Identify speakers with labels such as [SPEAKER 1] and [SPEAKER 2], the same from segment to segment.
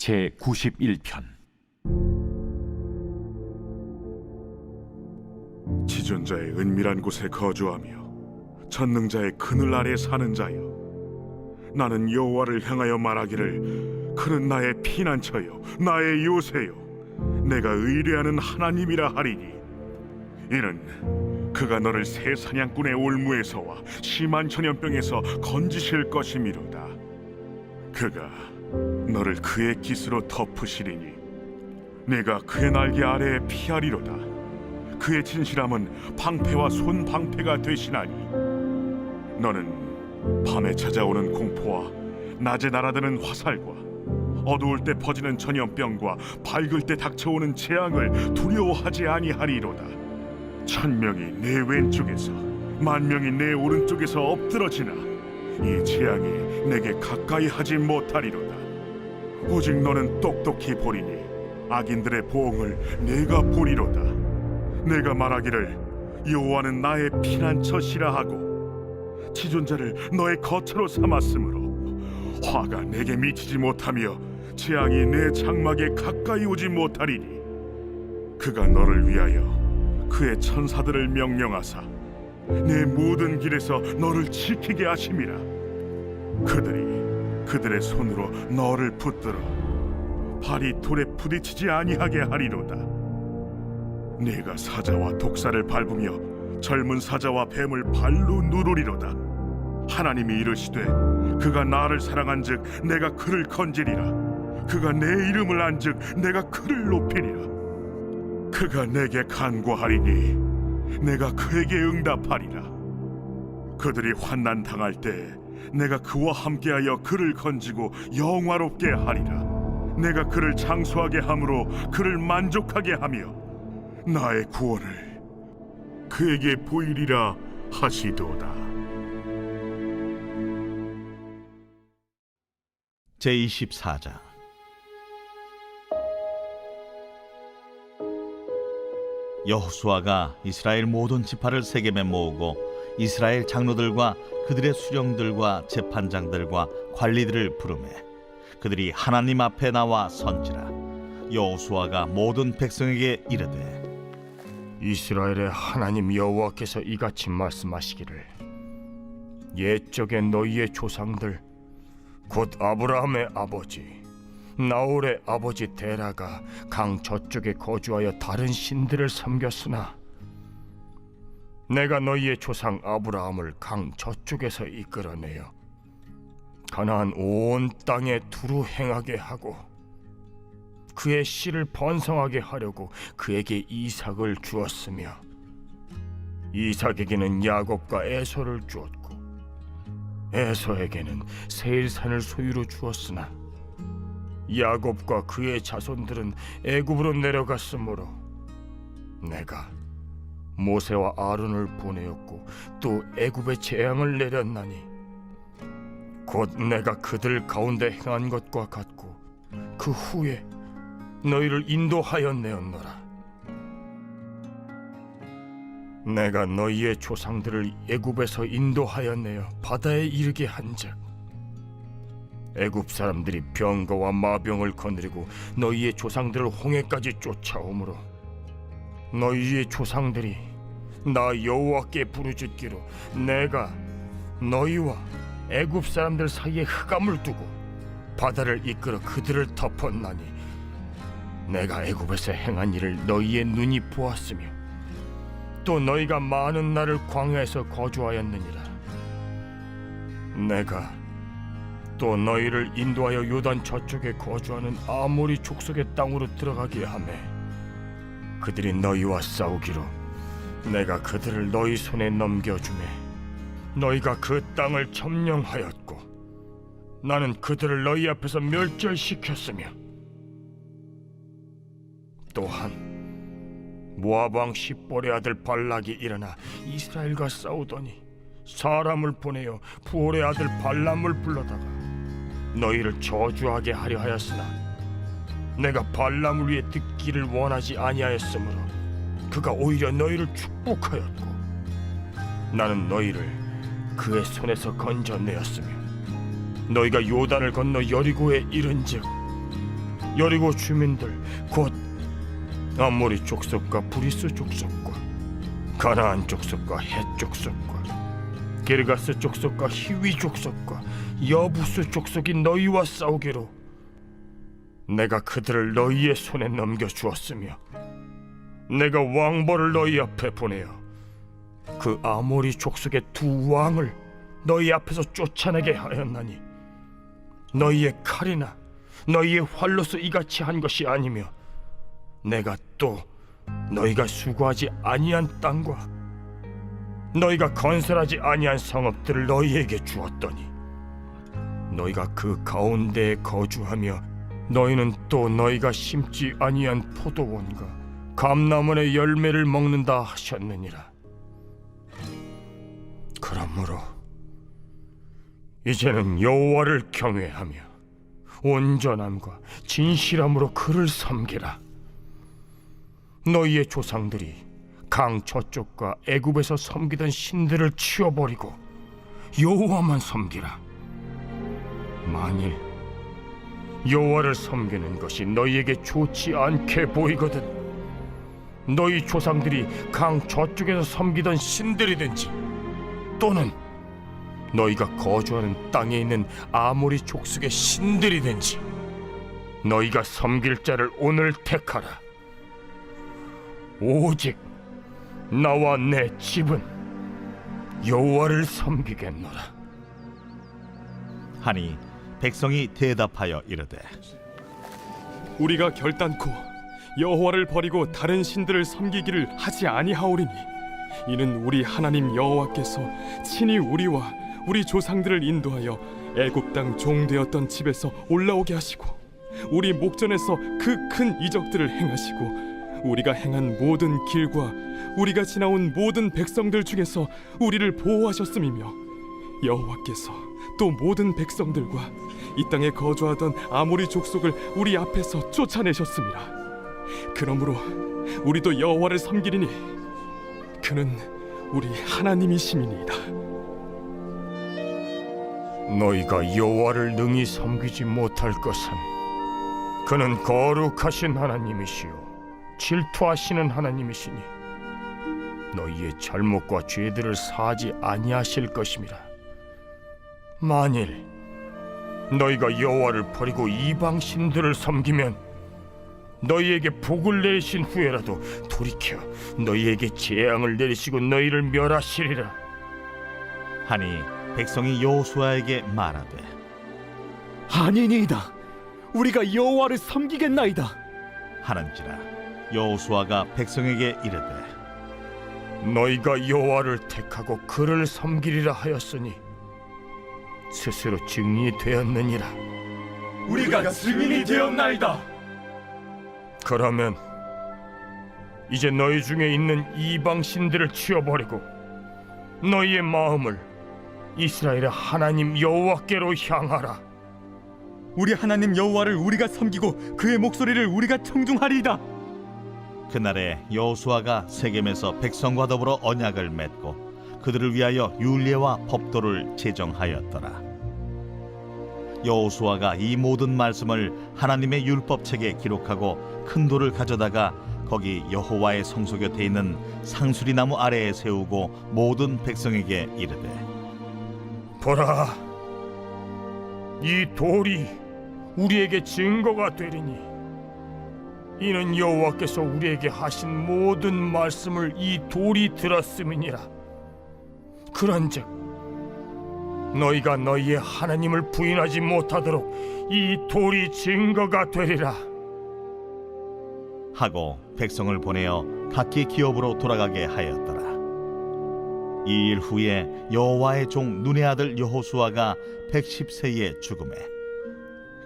[SPEAKER 1] 제91편.
[SPEAKER 2] 지존자의 은밀한 곳에 거주하며 전능자의 그늘 아래 사는 자여, 나는 여호와를 향하여 말하기를 그는 나의 피난처요 나의 요새요 내가 의뢰하는 하나님이라 하리니, 이는 그가 너를 새 사냥꾼의 올무에서와 심한 전염병에서 건지실 것이미로다. 그가 너를 그의 깃으로 덮으시리니 네가 그의 날개 아래에 피하리로다. 그의 진실함은 방패와 손방패가 되시나니, 너는 밤에 찾아오는 공포와 낮에 날아드는 화살과 어두울 때 퍼지는 전염병과 밝을 때 닥쳐오는 재앙을 두려워하지 아니하리로다. 1000명이 내 왼쪽에서 10,000명이 내 오른쪽에서 엎드러지나 이 재앙이 내게 가까이 하지 못하리로다. 오직 너는 똑똑히 보리니 악인들의 보응을 내가 보리로다. 내가 말하기를 여호와는 나의 피난처시라 하고 지존자를 너의 거처로 삼았으므로 화가 내게 미치지 못하며 재앙이 내 장막에 가까이 오지 못하리니, 그가 너를 위하여 그의 천사들을 명령하사 내 모든 길에서 너를 지키게 하심이라. 그들이 그들의 손으로 너를 붙들어 발이 돌에 부딪히지 아니하게 하리로다. 네가 사자와 독사를 밟으며 젊은 사자와 뱀을 발로 누르리로다. 하나님이 이르시되 그가 나를 사랑한즉 내가 그를 건지리라. 그가 내 이름을 안즉 내가 그를 높이리라. 그가 내게 간구하리니 내가 그에게 응답하리라. 그들이 환난 당할 때 내가 그와 함께하여 그를 건지고 영화롭게 하리라. 내가 그를 장수하게 함으로 그를 만족하게 하며 나의 구원을 그에게 보이리라 하시도다.
[SPEAKER 3] 제24장. 여호수아가 이스라엘 모든 지파를 세겜에 모으고 이스라엘 장로들과 그들의 수령들과 재판장들과 관리들을 부르매 그들이 하나님 앞에 나와 선지라. 여호수아가 모든 백성에게 이르되,
[SPEAKER 4] 이스라엘의 하나님 여호와께서 이같이 말씀하시기를, 옛적에 너희의 조상들 곧 아브라함의 아버지 나홀의 아버지 데라가 강 저쪽에 거주하여 다른 신들을 섬겼으나 내가 너희의 조상 아브라함을 강 저쪽에서 이끌어내어 가나안 온 땅에 두루 행하게 하고 그의 씨를 번성하게 하려고 그에게 이삭을 주었으며, 이삭에게는 야곱과 에서를 주었고 에서에게는 세일산을 소유로 주었으나 야곱과 그의 자손들은 애굽으로 내려갔으므로 내가 모세와 아론을 보내었고 또 애굽에 재앙을 내렸나니, 곧 내가 그들 가운데 행한 것과 같고 그 후에 너희를 인도하여 내었노라. 내가 너희의 조상들을 애굽에서 인도하여 내어 바다에 이르게 한즉 애굽 사람들이 병거와 마병을 거느리고 너희의 조상들을 홍해까지 쫓아오므로 너희의 조상들이 나 여호와께 부르짖기로 내가 너희와 애굽 사람들 사이에 흑암을 두고 바다를 이끌어 그들을 덮었나니, 내가 애굽에서 행한 일을 너희의 눈이 보았으며 또 너희가 많은 날을 광야에서 거주하였느니라. 내가 또 너희를 인도하여 요단 저쪽에 거주하는 아모리 족속의 땅으로 들어가게 하매 그들이 너희와 싸우기로 내가 그들을 너희 손에 넘겨주매 너희가 그 땅을 점령하였고 나는 그들을 너희 앞에서 멸절시켰으며, 또한 모압 왕 십볼의 아들 발락이 일어나 이스라엘과 싸우더니 사람을 보내어 부올의 아들 발람을 불러다가 너희를 저주하게 하려 하였으나 내가 발람을 위해 듣기를 원하지 아니하였으므로 그가 오히려 너희를 축복하였고 나는 너희를 그의 손에서 건져내었으며 너희가 요단을 건너 여리고에 이른즉 여리고 주민들 곧 아모리 족속과 브리스 족속과 가나안 족속과 헷 족속과 게르가스 족속과 히위 족속과 여부스 족속이 너희와 싸우기로 내가 그들을 너희의 손에 넘겨주었으며 내가 왕벌을 너희 앞에 보내어 그 아모리 족속의 두 왕을 너희 앞에서 쫓아내게 하였나니 너희의 칼이나 너희의 활로서 이같이 한 것이 아니며 내가 또 너희가 수고하지 아니한 땅과 너희가 건설하지 아니한 성읍들을 너희에게 주었더니 너희가 그 가운데에 거주하며 너희는 또 너희가 심지 아니한 포도원과 감람원의 열매를 먹는다 하셨느니라. 그러므로 이제는 여호와를 경외하며 온전함과 진실함으로 그를 섬기라. 너희의 조상들이 강 저쪽과 애굽에서 섬기던 신들을 치워버리고 여호와만 섬기라. 만일 여호와를 섬기는 것이 너희에게 좋지 않게 보이거든 너희 조상들이 강 저쪽에서 섬기던 신들이든지 또는 너희가 거주하는 땅에 있는 아모리 족속의 신들이든지 너희가 섬길 자를 오늘 택하라. 오직 나와 내 집은 여호와를 섬기겠노라.
[SPEAKER 3] 하니 백성이 대답하여 이르되
[SPEAKER 1] 우리가 결단코 여호와를 버리고 다른 신들을 섬기기를 하지 아니하오리니 이는 우리 하나님 여호와께서 친히 우리와 우리 조상들을 인도하여 애굽 땅 종되었던 집에서 올라오게 하시고 우리 목전에서 그 큰 이적들을 행하시고 우리가 행한 모든 길과 우리가 지나온 모든 백성들 중에서 우리를 보호하셨음이며 여호와께서 또 모든 백성들과 이 땅에 거주하던 아모리 족속을 우리 앞에서 쫓아내셨습니다. 그러므로 우리도 여호와를 섬기리니 그는 우리 하나님이심이니이다.
[SPEAKER 4] 너희가 여호와를 능히 섬기지 못할 것은 그는 거룩하신 하나님이시요 질투하시는 하나님이시니 너희의 잘못과 죄들을 사하지 아니하실 것임이라. 만일 너희가 여호와를 버리고 이방 신들을 섬기면 너희에게 복을 내리신 후에라도 돌이켜 너희에게 재앙을 내리시고 너희를 멸하시리라.
[SPEAKER 3] 하니 백성이 여호수아에게 말하되
[SPEAKER 5] 아니니이다. 우리가 여호와를 섬기겠나이다.
[SPEAKER 3] 하는지라. 여호수아가 백성에게 이르되
[SPEAKER 4] 너희가 여호와를 택하고 그를 섬기리라 하였으니 스스로 증인이 되었느니라.
[SPEAKER 1] 우리가 증인이 되었나이다.
[SPEAKER 4] 그러면 이제 너희 중에 있는 이방 신들을 치워버리고 너희의 마음을 이스라엘의 하나님 여호와께로 향하라.
[SPEAKER 5] 우리 하나님 여호와를 우리가 섬기고 그의 목소리를 우리가 청중하리이다.
[SPEAKER 3] 그날에 여호수아가 세겜에서 백성과 더불어 언약을 맺고 그들을 위하여 율례와 법도를 제정하였더라. 여호수아가 이 모든 말씀을 하나님의 율법책에 기록하고 큰 돌을 가져다가 거기 여호와의 성소 곁에 있는 상수리 나무 아래에 세우고 모든 백성에게 이르되
[SPEAKER 4] 보라, 이 돌이 우리에게 증거가 되리니 이는 여호와께서 우리에게 하신 모든 말씀을 이 돌이 들었음이니라. 그런즉 너희가 너희의 하나님을 부인하지 못하도록 이 돌이 증거가 되리라
[SPEAKER 3] 하고 백성을 보내어 각기 기업으로 돌아가게 하였더라. 이 일 후에 여호와의 종 눈의 아들 여호수아가 110세에 죽음에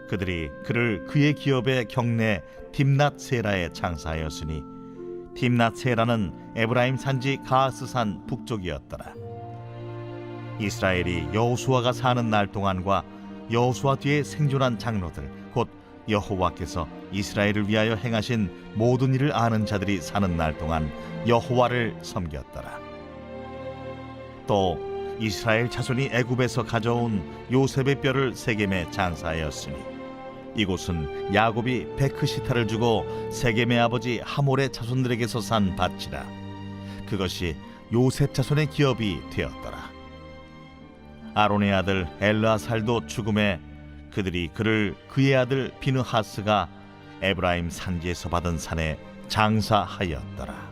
[SPEAKER 3] 그들이 그를 그의 기업의 경내 딥낫세라에 장사하였으니 딥낫세라는 에브라임 산지 가하스산 북쪽이었더라. 이스라엘이 여호수아가 사는 날 동안과 여호수아 뒤에 생존한 장로들 곧 여호와께서 이스라엘을 위하여 행하신 모든 일을 아는 자들이 사는 날 동안 여호와를 섬겼더라. 또 이스라엘 자손이 애굽에서 가져온 요셉의 뼈를 세겜에 장사하였으니 이곳은 야곱이 베크시타를 주고 세겜의 아버지 하몰의 자손들에게서 산 밭이라. 그것이 요셉 자손의 기업이 되었더라. 아론의 아들 엘르아살도 죽음에 그들이 그를 그의 아들 비느하스가 에브라임 산지에서 받은 산에 장사하였더라.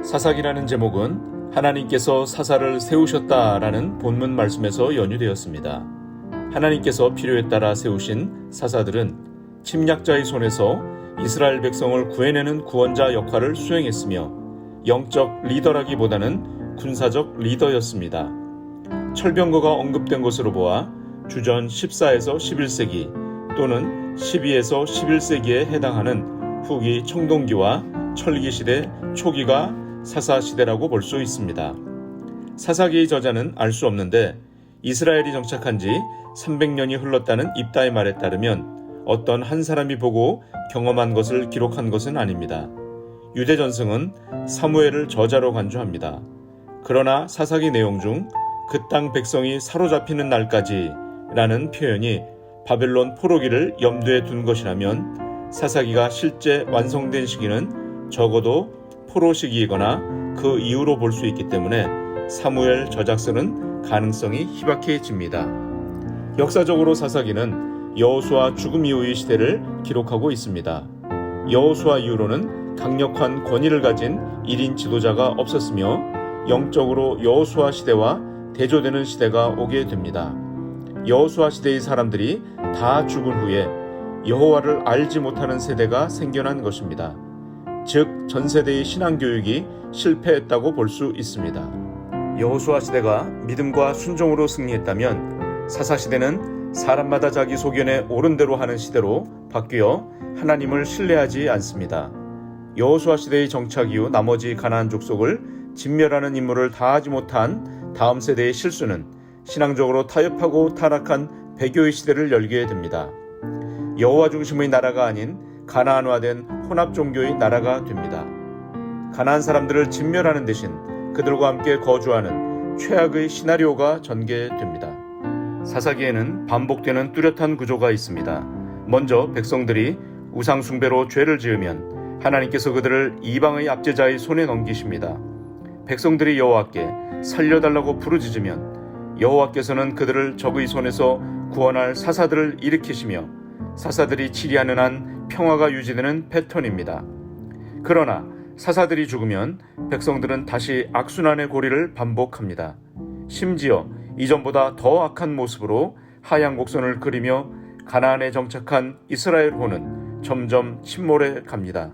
[SPEAKER 6] 사사기라는 제목은 하나님께서 사사를 세우셨다라는 본문 말씀에서 연유되었습니다. 하나님께서 필요에 따라 세우신 사사들은 침략자의 손에서 이스라엘 백성을 구해내는 구원자 역할을 수행했으며 영적 리더라기보다는 군사적 리더였습니다. 철병거가 언급된 것으로 보아 주전 14에서 11세기 또는 12에서 11세기에 해당하는 후기 청동기와 철기 시대 초기가 사사 시대라고 볼 수 있습니다. 사사기의 저자는 알 수 없는데 이스라엘이 정착한 지 300년이 흘렀다는 입다의 말에 따르면 어떤 한 사람이 보고 경험한 것을 기록한 것은 아닙니다. 유대 전승은 사무엘을 저자로 간주합니다. 그러나 사사기 내용 중 그 땅 백성이 사로잡히는 날까지 라는 표현이 바벨론 포로기를 염두에 둔 것이라면 사사기가 실제 완성된 시기는 적어도 포로 시기이거나 그 이후로 볼 수 있기 때문에 사무엘 저작서는 가능성이 희박해집니다. 역사적으로 사사기는 여호수아 죽음 이후의 시대를 기록하고 있습니다. 여호수아 이후로는 강력한 권위를 가진 1인 지도자가 없었으며 영적으로 여호수아 시대와 대조되는 시대가 오게 됩니다. 여호수아 시대의 사람들이 다 죽은 후에 여호와를 알지 못하는 세대가 생겨난 것입니다. 즉 전세대의 신앙교육이 실패했다고 볼 수 있습니다. 여호수아 시대가 믿음과 순종으로 승리했다면 사사시대는 사람마다 자기 소견에 옳은 대로 하는 시대로 바뀌어 하나님을 신뢰하지 않습니다. 여호수아 시대의 정착 이후 나머지 가나안 족속을 진멸하는 임무를 다하지 못한 다음 세대의 실수는 신앙적으로 타협하고 타락한 배교의 시대를 열게 됩니다. 여호와 중심의 나라가 아닌 가나안화된 혼합 종교의 나라가 됩니다. 가나안 사람들을 진멸하는 대신 그들과 함께 거주하는 최악의 시나리오가 전개됩니다. 사사기에는 반복되는 뚜렷한 구조가 있습니다. 먼저 백성들이 우상 숭배로 죄를 지으면 하나님께서 그들을 이방의 압제자의 손에 넘기십니다. 백성들이 여호와께 살려달라고 부르짖으면 여호와께서는 그들을 적의 손에서 구원할 사사들을 일으키시며 사사들이 치리하는 한 평화가 유지되는 패턴입니다. 그러나 사사들이 죽으면 백성들은 다시 악순환의 고리를 반복합니다. 심지어 이전보다 더 악한 모습으로 하얀 곡선을 그리며 가나안에 정착한 이스라엘호는 점점 침몰해 갑니다.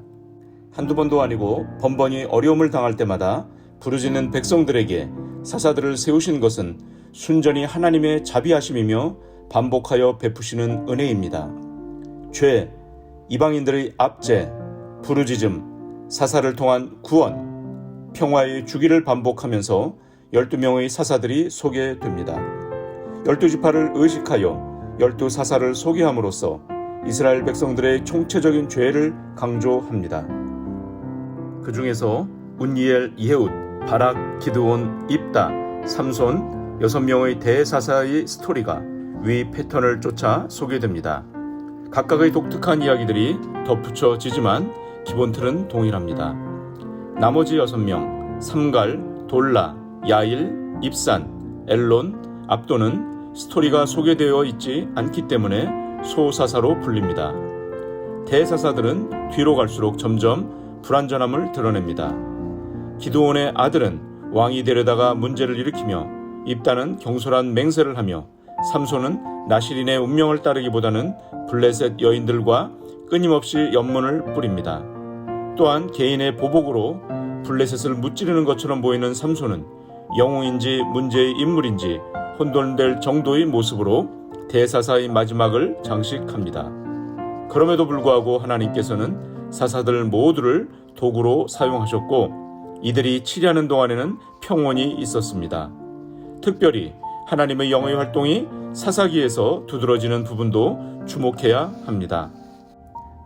[SPEAKER 6] 한두 번도 아니고 번번이 어려움을 당할 때마다 부르짖는 백성들에게 사사들을 세우신 것은 순전히 하나님의 자비하심이며 반복하여 베푸시는 은혜입니다. 죄, 이방인들의 압제, 부르짖음, 사사를 통한 구원, 평화의 주기를 반복하면서 12명의 사사들이 소개됩니다. 12지파를 의식하여 12사사를 소개함으로써 이스라엘 백성들의 총체적인 죄를 강조합니다. 그 중에서 운니엘, 이헤웃, 바락, 기드온, 입다, 삼손 6명의 대사사의 스토리가 위 패턴을 쫓아 소개됩니다. 각각의 독특한 이야기들이 덧붙여지지만 기본 틀은 동일합니다. 나머지 6명, 삼갈, 돌라, 야일, 입산, 엘론, 압도는 스토리가 소개되어 있지 않기 때문에 소사사로 불립니다. 대사사들은 뒤로 갈수록 점점 불완전함을 드러냅니다. 기드온의 아들은 왕이 되려다가 문제를 일으키며 입다는 경솔한 맹세를 하며 삼손은 나시린의 운명을 따르기보다는 블레셋 여인들과 끊임없이 연문을 뿌립니다. 또한 개인의 보복으로 블레셋을 무찌르는 것처럼 보이는 삼손은 영웅인지 문제의 인물인지 혼돈될 정도의 모습으로 대사사의 마지막을 장식합니다. 그럼에도 불구하고 하나님께서는 사사들 모두를 도구로 사용하셨고 이들이 치리하는 동안에는 평온이 있었습니다. 특별히 하나님의 영의 활동이 사사기에서 두드러지는 부분도 주목해야 합니다.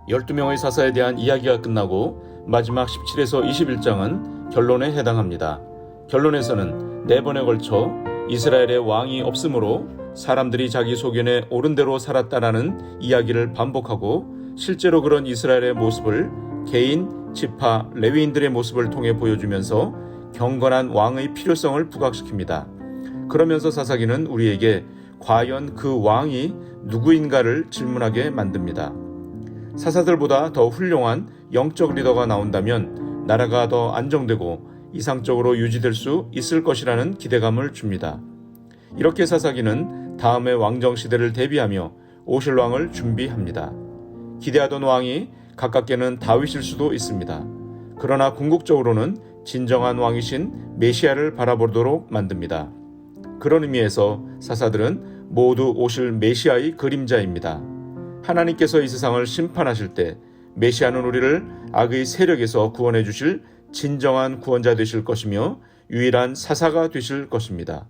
[SPEAKER 6] 12명의 사사에 대한 이야기가 끝나고 마지막 17에서 21장은 결론에 해당합니다. 결론에서는 4번에 걸쳐 이스라엘의 왕이 없으므로 사람들이 자기 소견에 옳은 대로 살았다라는 이야기를 반복하고 실제로 그런 이스라엘의 모습을 개인, 지파, 레위인들의 모습을 통해 보여주면서 경건한 왕의 필요성을 부각시킵니다. 그러면서 사사기는 우리에게 과연 그 왕이 누구인가를 질문하게 만듭니다. 사사들보다 더 훌륭한 영적 리더가 나온다면 나라가 더 안정되고 이상적으로 유지될 수 있을 것이라는 기대감을 줍니다. 이렇게 사사기는 다음의 왕정 시대를 대비하며 오실 왕을 준비합니다. 기대하던 왕이 가깝게는 다윗일 수도 있습니다. 그러나 궁극적으로는 진정한 왕이신 메시아를 바라보도록 만듭니다. 그런 의미에서 사사들은 모두 오실 메시아의 그림자입니다. 하나님께서 이 세상을 심판하실 때 메시아는 우리를 악의 세력에서 구원해 주실 진정한 구원자 되실 것이며 유일한 사사가 되실 것입니다.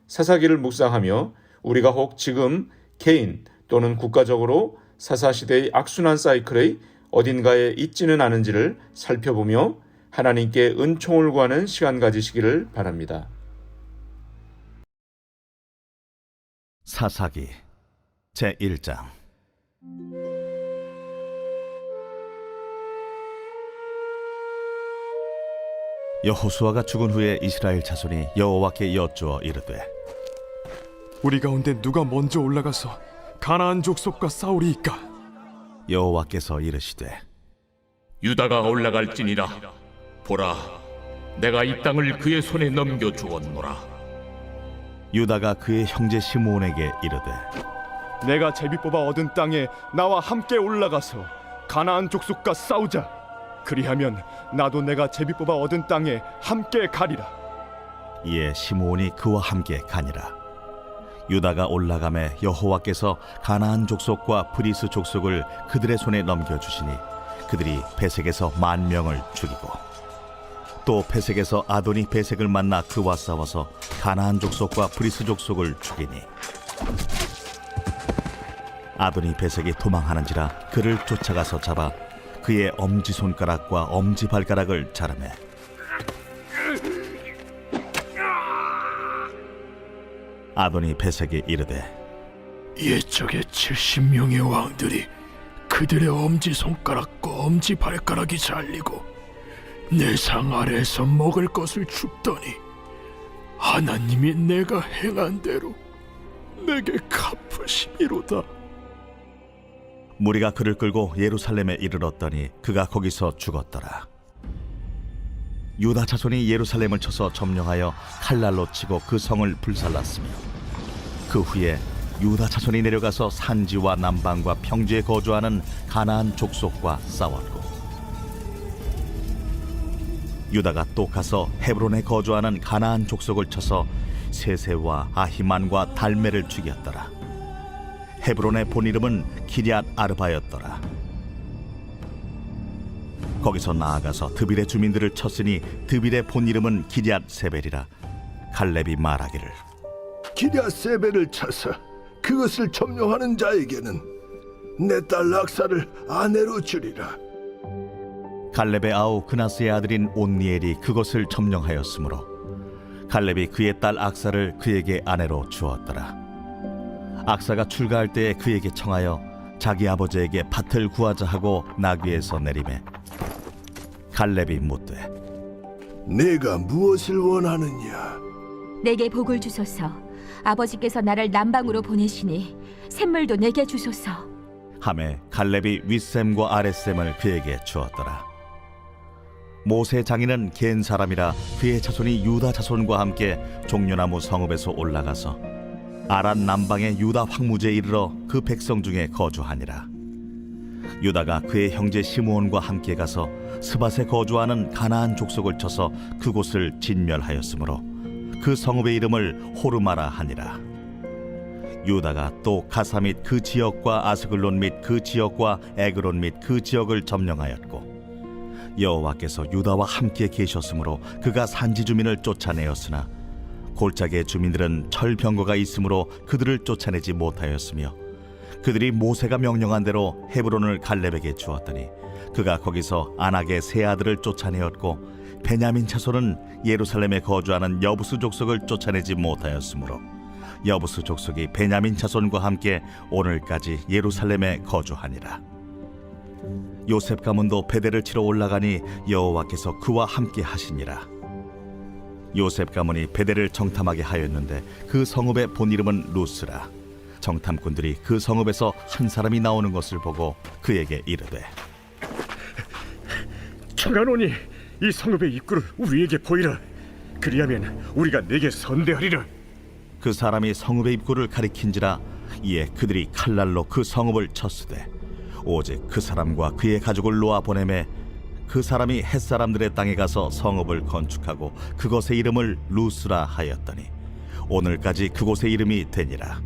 [SPEAKER 6] 사사기를 묵상하며 우리가 혹 지금 개인 또는 국가적으로 사사시대의 악순환 사이클의 어딘가에 있지는 않은지를 살펴보며 하나님께 은총을 구하는 시간 가지시기를 바랍니다.
[SPEAKER 3] 사사기 제1장. 여호수아가 죽은 후에 이스라엘 자손이 여호와께 여쭈어 이르되
[SPEAKER 1] 우리 가운데 누가 먼저 올라가서 가나안 족속과 싸우리이까?
[SPEAKER 3] 여호와께서 이르시되
[SPEAKER 7] 유다가 올라갈지니라. 보라, 내가 이 땅을 그의 손에 넘겨 주었노라.
[SPEAKER 3] 유다가 그의 형제 시므온에게 이르되
[SPEAKER 5] 내가 제비 뽑아 얻은 땅에 나와 함께 올라가서 가나안 족속과 싸우자. 그리하면 나도 내가 제비 뽑아 얻은 땅에 함께 가리라.
[SPEAKER 3] 이에 시므온이 그와 함께 가니라. 유다가 올라가매 여호와께서 가나안 족속과 브리스 족속을 그들의 손에 넘겨주시니 그들이 베색에서 10,000명을 죽이고 또 베색에서 아도니 베색을 만나 그와 싸워서 가나안 족속과 브리스 족속을 죽이니 아도니 베색이 도망하는지라 그를 쫓아가서 잡아 그의 엄지손가락과 엄지발가락을 자르매 아도니 베색이 이르되
[SPEAKER 8] 옛적에 70명의 왕들이 그들의 엄지손가락과 엄지발가락이 잘리고 내 상 아래에서 먹을 것을 줍더니 하나님이 내가 행한 대로 내게 갚으시미로다.
[SPEAKER 3] 무리가 그를 끌고 예루살렘에 이르렀더니 그가 거기서 죽었더라. 유다 자손이 예루살렘을 쳐서 점령하여 칼날로 치고 그 성을 불살랐으며 그 후에 유다 자손이 내려가서 산지와 남방과 평지에 거주하는 가나안 족속과 싸웠고 유다가 또 가서 헤브론에 거주하는 가나안 족속을 쳐서 세세와 아히만과 달메를 죽였더라. 헤브론의 본 이름은 기럇 아르바였더라. 거기서 나아가서 드빌의 주민들을 쳤으니 드빌의 본 이름은 기럇 세벨이라. 갈렙이 말하기를
[SPEAKER 8] 기럇세벨을 쳐서 그것을 점령하는 자에게는 내 딸 락사를 아내로 주리라.
[SPEAKER 3] 갈렙의 아우 그나스의 아들인 온니엘이 그것을 점령하였으므로 갈렙이 그의 딸 악사를 그에게 아내로 주었더라. 악사가 출가할 때에 그에게 청하여 자기 아버지에게 밭을 구하자 하고 나귀에서 내리매 갈렙이 묻되
[SPEAKER 8] 내가 무엇을 원하느냐?
[SPEAKER 9] 내게 복을 주소서. 아버지께서 나를 남방으로 보내시니 샘물도 내게 주소서.
[SPEAKER 3] 하매 갈렙이 윗샘과 아랫샘을 그에게 주었더라. 모세 장인은 겐 사람이라 그의 자손이 유다 자손과 함께 종려나무 성읍에서 올라가서 아란 남방의 유다 황무지에 이르러 그 백성 중에 거주하니라. 유다가 그의 형제 시므온과 함께 가서 스밧에 거주하는 가나안 족속을 쳐서 그곳을 진멸하였으므로 그 성읍의 이름을 호르마라 하니라. 유다가 또 가사 및 그 지역과 아스글론 및 그 지역과 에그론 및 그 지역을 점령하였고 여호와께서 유다와 함께 계셨으므로 그가 산지 주민을 쫓아내었으나 골짜기의 주민들은 철병거가 있으므로 그들을 쫓아내지 못하였으며 그들이 모세가 명령한 대로 헤브론을 갈렙에게 주었더니 그가 거기서 안악의 세 아들을 쫓아내었고 베냐민 자손은 예루살렘에 거주하는 여부스 족속을 쫓아내지 못하였으므로 여부스 족속이 베냐민 자손과 함께 오늘까지 예루살렘에 거주하니라. 요셉 가문도 베델을 치러 올라가니 여호와께서 그와 함께 하시니라. 요셉 가문이 베델을 정탐하게 하였는데 그 성읍의 본 이름은 루스라. 정탐꾼들이 그 성읍에서 한 사람이 나오는 것을 보고 그에게 이르되
[SPEAKER 5] 청하노니 이 성읍의 입구를 우리에게 보이라. 그리하면 우리가 네게 선대하리라.
[SPEAKER 3] 그 사람이 성읍의 입구를 가리킨지라. 이에 그들이 칼날로 그 성읍을 쳤으되 오직 그 사람과 그의 가족을 놓아 보내매 그 사람이 햇사람들의 땅에 가서 성읍을 건축하고 그곳의 이름을 루스라 하였더니 오늘까지 그곳의 이름이 되니라.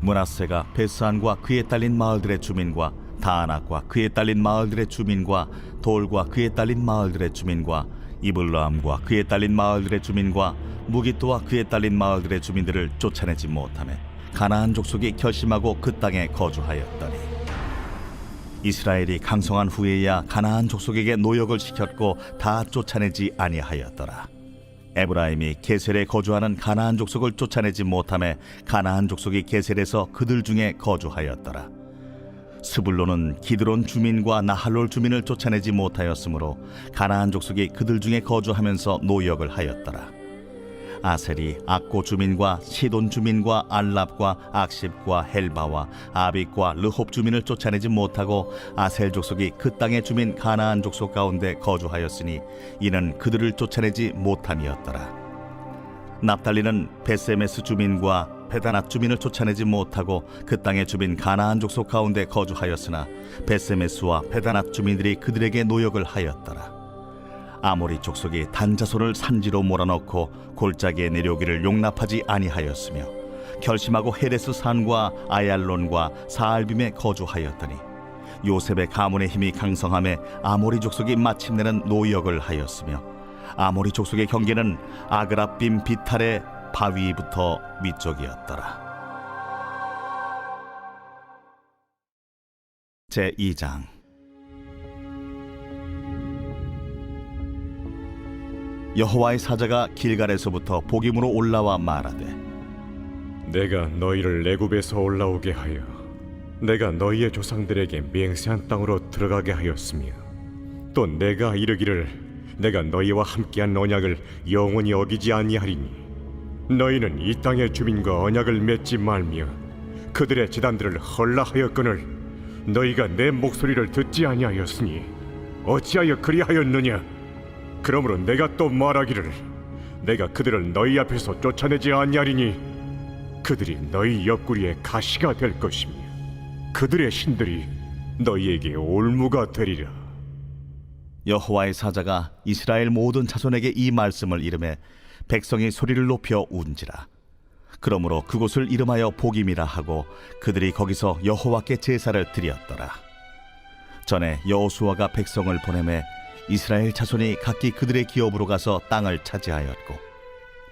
[SPEAKER 3] 므낫세가 베스안과 그에 딸린 마을들의 주민과 다안악과 그에 딸린 마을들의 주민과 돌과 그에 딸린 마을들의 주민과 이블라함과 그에 딸린 마을들의 주민과 무기또와 그에 딸린 마을들의 주민들을 쫓아내지 못하며 가나안 족속이 결심하고 그 땅에 거주하였더니 이스라엘이 강성한 후에야 가나안 족속에게 노역을 시켰고 다 쫓아내지 아니하였더라. 에브라임이 게셀에 거주하는 가나안 족속을 쫓아내지 못하며 가나안 족속이 게셀에서 그들 중에 거주하였더라. 스불론은 기드론 주민과 나할롤 주민을 쫓아내지 못하였으므로 가나안 족속이 그들 중에 거주하면서 노역을 하였더라. 아셀이 악고 주민과 시돈 주민과 알랍과 악십과 헬바와 아빅과 르홉 주민을 쫓아내지 못하고 아셀 족속이 그 땅의 주민 가나안 족속 가운데 거주하였으니 이는 그들을 쫓아내지 못함이었더라. 납달리는 베세메스 주민과 베다낫 주민을 쫓아내지 못하고 그 땅의 주민 가나안 족속 가운데 거주하였으나 베세메스와 베다낫 주민들이 그들에게 노역을 하였더라. 아모리 족속이 단자손을 산지로 몰아넣고 골짜기에 내려오기를 용납하지 아니하였으며 결심하고 헤레스 산과 아얄론과 사알빔에 거주하였더니 요셉의 가문의 힘이 강성함에 아모리 족속이 마침내는 노역을 하였으며 아모리 족속의 경계는 아그라빔 비탈의 바위부터 위쪽이었더라. 제2장. 여호와의 사자가 길갈에서부터 복임으로 올라와 말하되
[SPEAKER 5] 내가 너희를 애굽에서 올라오게 하여 내가 너희의 조상들에게 맹세한 땅으로 들어가게 하였으며 또 내가 이르기를 내가 너희와 함께한 언약을 영원히 어기지 아니하리니 너희는 이 땅의 주민과 언약을 맺지 말며 그들의 제단들을 헐라하였거늘 너희가 내 목소리를 듣지 아니하였으니 어찌하여 그리하였느냐. 그러므로 내가 또 말하기를 내가 그들을 너희 앞에서 쫓아내지 아니하리니 그들이 너희 옆구리에 가시가 될 것이며 그들의 신들이 너희에게 올무가 되리라.
[SPEAKER 3] 여호와의 사자가 이스라엘 모든 자손에게 이 말씀을 이르매 백성이 소리를 높여 운지라. 그러므로 그곳을 이름하여 복임이라 하고 그들이 거기서 여호와께 제사를 드렸더라. 전에 여호수아가 백성을 보내매 이스라엘 자손이 각기 그들의 기업으로 가서 땅을 차지하였고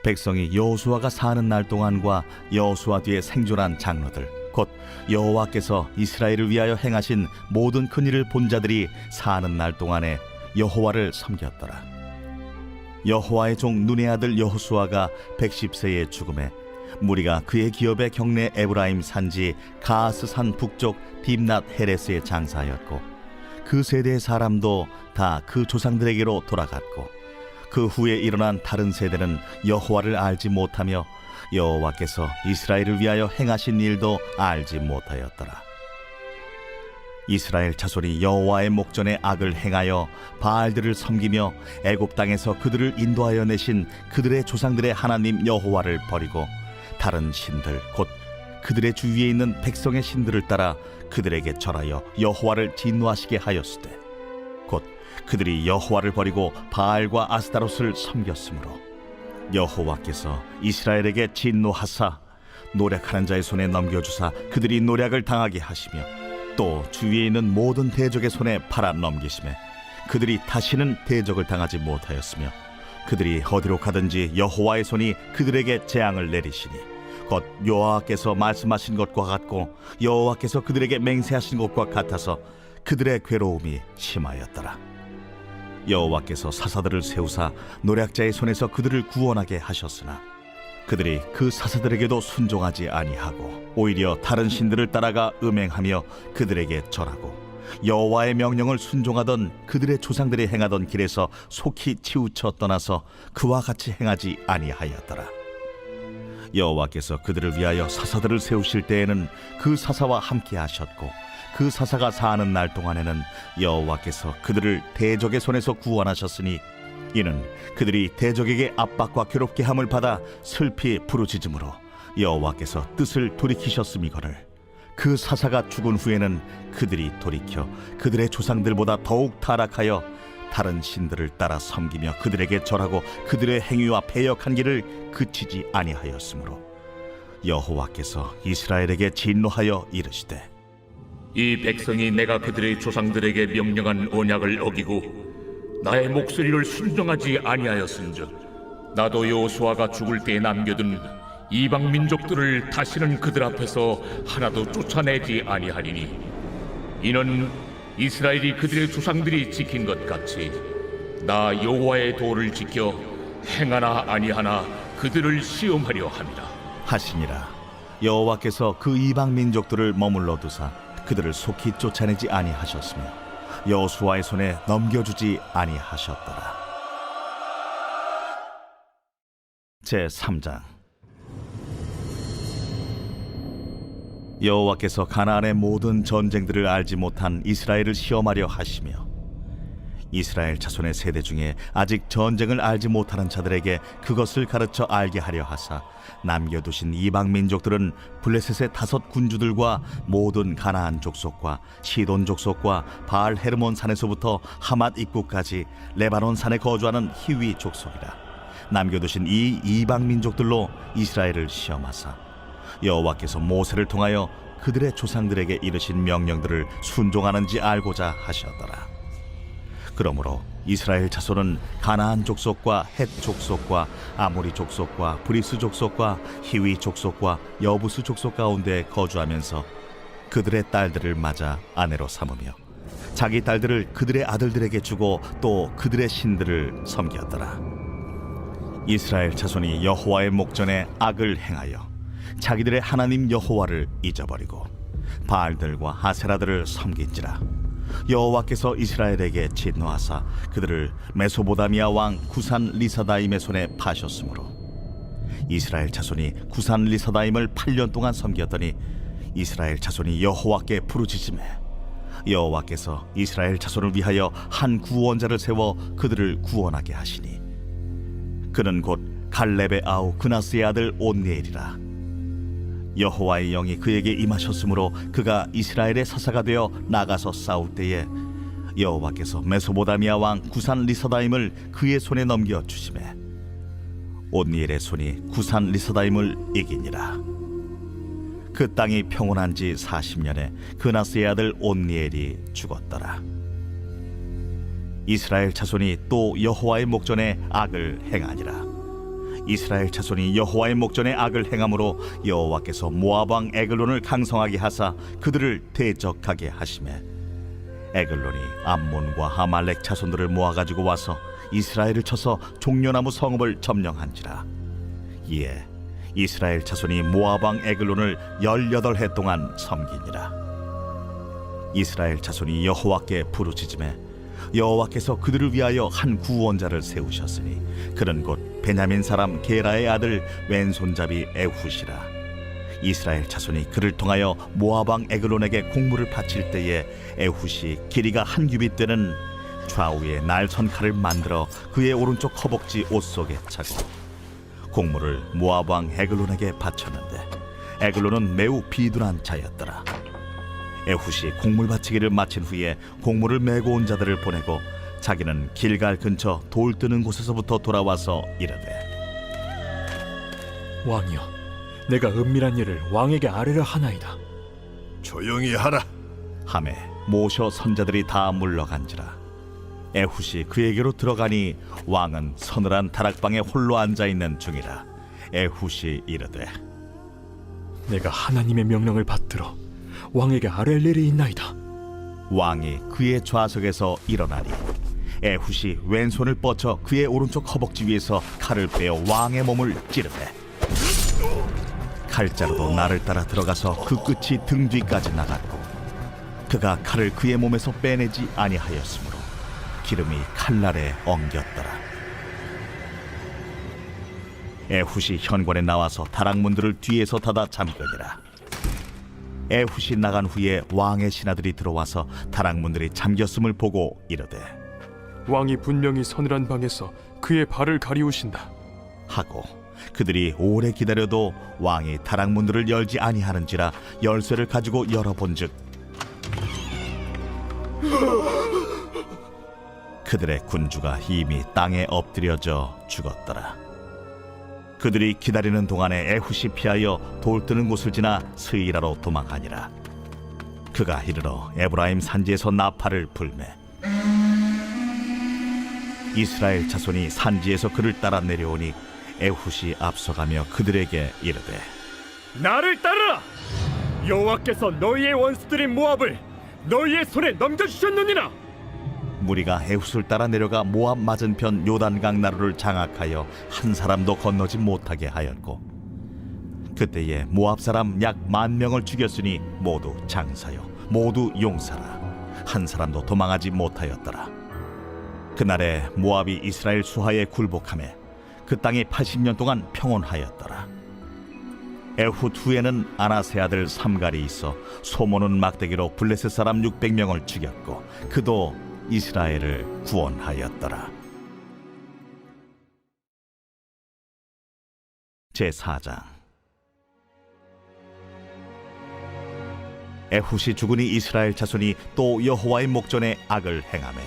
[SPEAKER 3] 백성이 여호수아가 사는 날 동안과 여호수아 뒤에 생존한 장로들 곧 여호와께서 이스라엘을 위하여 행하신 모든 큰 일을 본 자들이 사는 날 동안에 여호와를 섬겼더라. 여호와의 종 눈의 아들 여호수아가 110세에 죽음에 무리가 그의 기업의 경내 에브라임 산지 가스산 북쪽 딥낫 헤레스에 장사하였고 그 세대의 사람도 다 그 조상들에게로 돌아갔고 그 후에 일어난 다른 세대는 여호와를 알지 못하며 여호와께서 이스라엘을 위하여 행하신 일도 알지 못하였더라. 이스라엘 자손이 여호와의 목전에 악을 행하여 바알들을 섬기며 애굽 땅에서 그들을 인도하여 내신 그들의 조상들의 하나님 여호와를 버리고 다른 신들 곧 그들의 주위에 있는 백성의 신들을 따라 그들에게 절하여 여호와를 진노하시게 하였으되 곧 그들이 여호와를 버리고 바알과 아스타롯을 섬겼으므로 여호와께서 이스라엘에게 진노하사 노략하는 자의 손에 넘겨주사 그들이 노략을 당하게 하시며 또 주위에 있는 모든 대적의 손에 팔아 넘기시매 그들이 다시는 대적을 당하지 못하였으며 그들이 어디로 가든지 여호와의 손이 그들에게 재앙을 내리시니 곧 여호와께서 말씀하신 것과 같고 여호와께서 그들에게 맹세하신 것과 같아서 그들의 괴로움이 심하였더라. 여호와께서 사사들을 세우사 노략자의 손에서 그들을 구원하게 하셨으나 그들이 그 사사들에게도 순종하지 아니하고 오히려 다른 신들을 따라가 음행하며 그들에게 절하고 여호와의 명령을 순종하던 그들의 조상들이 행하던 길에서 속히 치우쳐 떠나서 그와 같이 행하지 아니하였더라. 여호와께서 그들을 위하여 사사들을 세우실 때에는 그 사사와 함께 하셨고 그 사사가 사는 날 동안에는 여호와께서 그들을 대적의 손에서 구원하셨으니 이는 그들이 대적에게 압박과 괴롭게 함을 받아 슬피 부르짖음으로 여호와께서 뜻을 돌이키셨음이거늘 그 사사가 죽은 후에는 그들이 돌이켜 그들의 조상들보다 더욱 타락하여 다른 신들을 따라 섬기며 그들에게 절하고 그들의 행위와 패역한 길을 그치지 아니하였으므로 여호와께서 이스라엘에게 진노하여 이르시되
[SPEAKER 7] 이 백성이 내가 그들의 조상들에게 명령한 언약을 어기고 나의 목소리를 순종하지 아니하였은즉 나도 여호수아가 죽을 때에 남겨둔 이방 민족들을 다시는 그들 앞에서 하나도 쫓아내지 아니하리니 이는 이스라엘이 그들의 조상들이 지킨 것 같이 나 여호와의 도를 지켜 행하나 아니하나 그들을 시험하려 함이라
[SPEAKER 3] 하시니라. 여호와께서 그 이방 민족들을 머물러 두사 그들을 속히 쫓아내지 아니하셨으며 여호수아의 손에 넘겨주지 아니하셨더라. 제3장. 여호와께서 가나안의 모든 전쟁들을 알지 못한 이스라엘을 시험하려 하시며 이스라엘 자손의 세대 중에 아직 전쟁을 알지 못하는 자들에게 그것을 가르쳐 알게 하려 하사 남겨두신 이방 민족들은 블레셋의 5 군주들과 모든 가나안 족속과 시돈 족속과 바알 헤르몬 산에서부터 하맛 입구까지 레바논 산에 거주하는 히위 족속이라. 남겨두신 이 이방 민족들로 이스라엘을 시험하사 여호와께서 모세를 통하여 그들의 조상들에게 이르신 명령들을 순종하는지 알고자 하셨더라. 그러므로 이스라엘 자손은 가나안 족속과 헷 족속과 아모리 족속과 브리스 족속과 히위 족속과 여부스 족속 가운데 거주하면서 그들의 딸들을 맞아 아내로 삼으며 자기 딸들을 그들의 아들들에게 주고 또 그들의 신들을 섬겼더라. 이스라엘 자손이 여호와의 목전에 악을 행하여 자기들의 하나님 여호와를 잊어버리고 바알들과 아세라들을 섬긴지라. 여호와께서 이스라엘에게 진노하사 그들을 메소보다미아 왕 구산 리사다임의 손에 파셨으므로 이스라엘 자손이 구산 리사다임을 8년 동안 섬겼더니 이스라엘 자손이 여호와께 부르짖으매 여호와께서 이스라엘 자손을 위하여 한 구원자를 세워 그들을 구원하게 하시니 그는 곧 갈렙의 아우 그나스의 아들 온니엘이라. 여호와의 영이 그에게 임하셨으므로 그가 이스라엘의 사사가 되어 나가서 싸울 때에 여호와께서 메소보다미아 왕 구산 리사다임을 그의 손에 넘겨 주시매 온니엘의 손이 구산 리사다임을 이기니라. 그 땅이 평온한 지 40년에 그나스의 아들 온니엘이 죽었더라. 이스라엘 자손이 또 여호와의 목전에 악을 행하니라. 이스라엘 자손이 여호와의 목전에 악을 행함으로 여호와께서 모압 왕 에글론을 강성하게 하사 그들을 대적하게 하시매 에글론이 암몬과 아말렉 자손들을 모아가지고 와서 이스라엘을 쳐서 종려나무 성읍을 점령한지라. 이에 이스라엘 자손이 모압 왕 에글론을 18해 동안 섬기니라. 이스라엘 자손이 여호와께 부르짖으매 여호와께서 그들을 위하여 한 구원자를 세우셨으니 그는 곧 베냐민 사람 게라의 아들 왼손잡이 에훗이라. 이스라엘 자손이 그를 통하여 모압 왕 에글론에게 공물을 바칠 때에 에훗이 길이가 1규빗 되는 좌우에 날선 칼을 만들어 그의 오른쪽 허벅지 옷 속에 차고 공물을 모압 왕 에글론에게 바쳤는데 에글론은 매우 비둔한 자였더라. 에훗이 공물 바치기를 마친 후에 공물을 메고 온 자들을 보내고 자기는 길갈 근처 돌 뜨는 곳에서부터 돌아와서 이르되
[SPEAKER 10] 왕이여, 내가 은밀한 일을 왕에게 아뢰려 하나이다.
[SPEAKER 8] 조용히 하라.
[SPEAKER 3] 하매 모셔 선자들이 다 물러간지라. 에훗이 그에게로 들어가니 왕은 서늘한 다락방에 홀로 앉아있는 중이라. 에훗이 이르되
[SPEAKER 10] 내가 하나님의 명령을 받들어 왕에게 아뢰할 일이 있나이다.
[SPEAKER 3] 왕이 그의 좌석에서 일어나니 에훗이 왼손을 뻗쳐 그의 오른쪽 허벅지 위에서 칼을 빼어 왕의 몸을 찌르되 칼자루도 나를 따라 들어가서 그 끝이 등 뒤까지 나갔고 그가 칼을 그의 몸에서 빼내지 아니하였으므로 기름이 칼날에 엉겼더라. 에훗이 현관에 나와서 다락문들을 뒤에서 닫아 잠그니라. 에훗이 나간 후에 왕의 신하들이 들어와서 다락문들이 잠겼음을 보고 이르되
[SPEAKER 1] 왕이 분명히 서늘한 방에서 그의 발을 가리우신다
[SPEAKER 3] 하고 그들이 오래 기다려도 왕이 다락문들을 열지 아니하는지라 열쇠를 가지고 열어본즉 그들의 군주가 이미 땅에 엎드려져 죽었더라. 그들이 기다리는 동안에 에훗이 피하여 돌 뜨는 곳을 지나 스이라로 도망하니라. 그가 이르러 에브라임 산지에서 나팔을 불매 이스라엘 자손이 산지에서 그를 따라 내려오니 에훗이 앞서가며 그들에게 이르되
[SPEAKER 4] 나를 따르라. 여호와께서 너희의 원수들인 모압을 너희의 손에 넘겨주셨느니라.
[SPEAKER 3] 무리가 에훗을 따라 내려가 모압 맞은편 요단강 나루를 장악하여 한 사람도 건너지 못하게 하였고 그때에 모압 사람 약 10,000명을 죽였으니 모두 장사요 모두 용사라 한 사람도 도망하지 못하였더라. 그날에 모압이 이스라엘 수하에 굴복하매 그 땅이 80년 동안 평온하였더라. 에훗 후에는 아나세 아들 삼갈이 있어 소모는 막대기로 블레셋 사람 600명을 죽였고 그도 이스라엘을 구원하였더라. 제4장. 에훗이 죽으니 이스라엘 자손이 또 여호와의 목전에 악을 행하매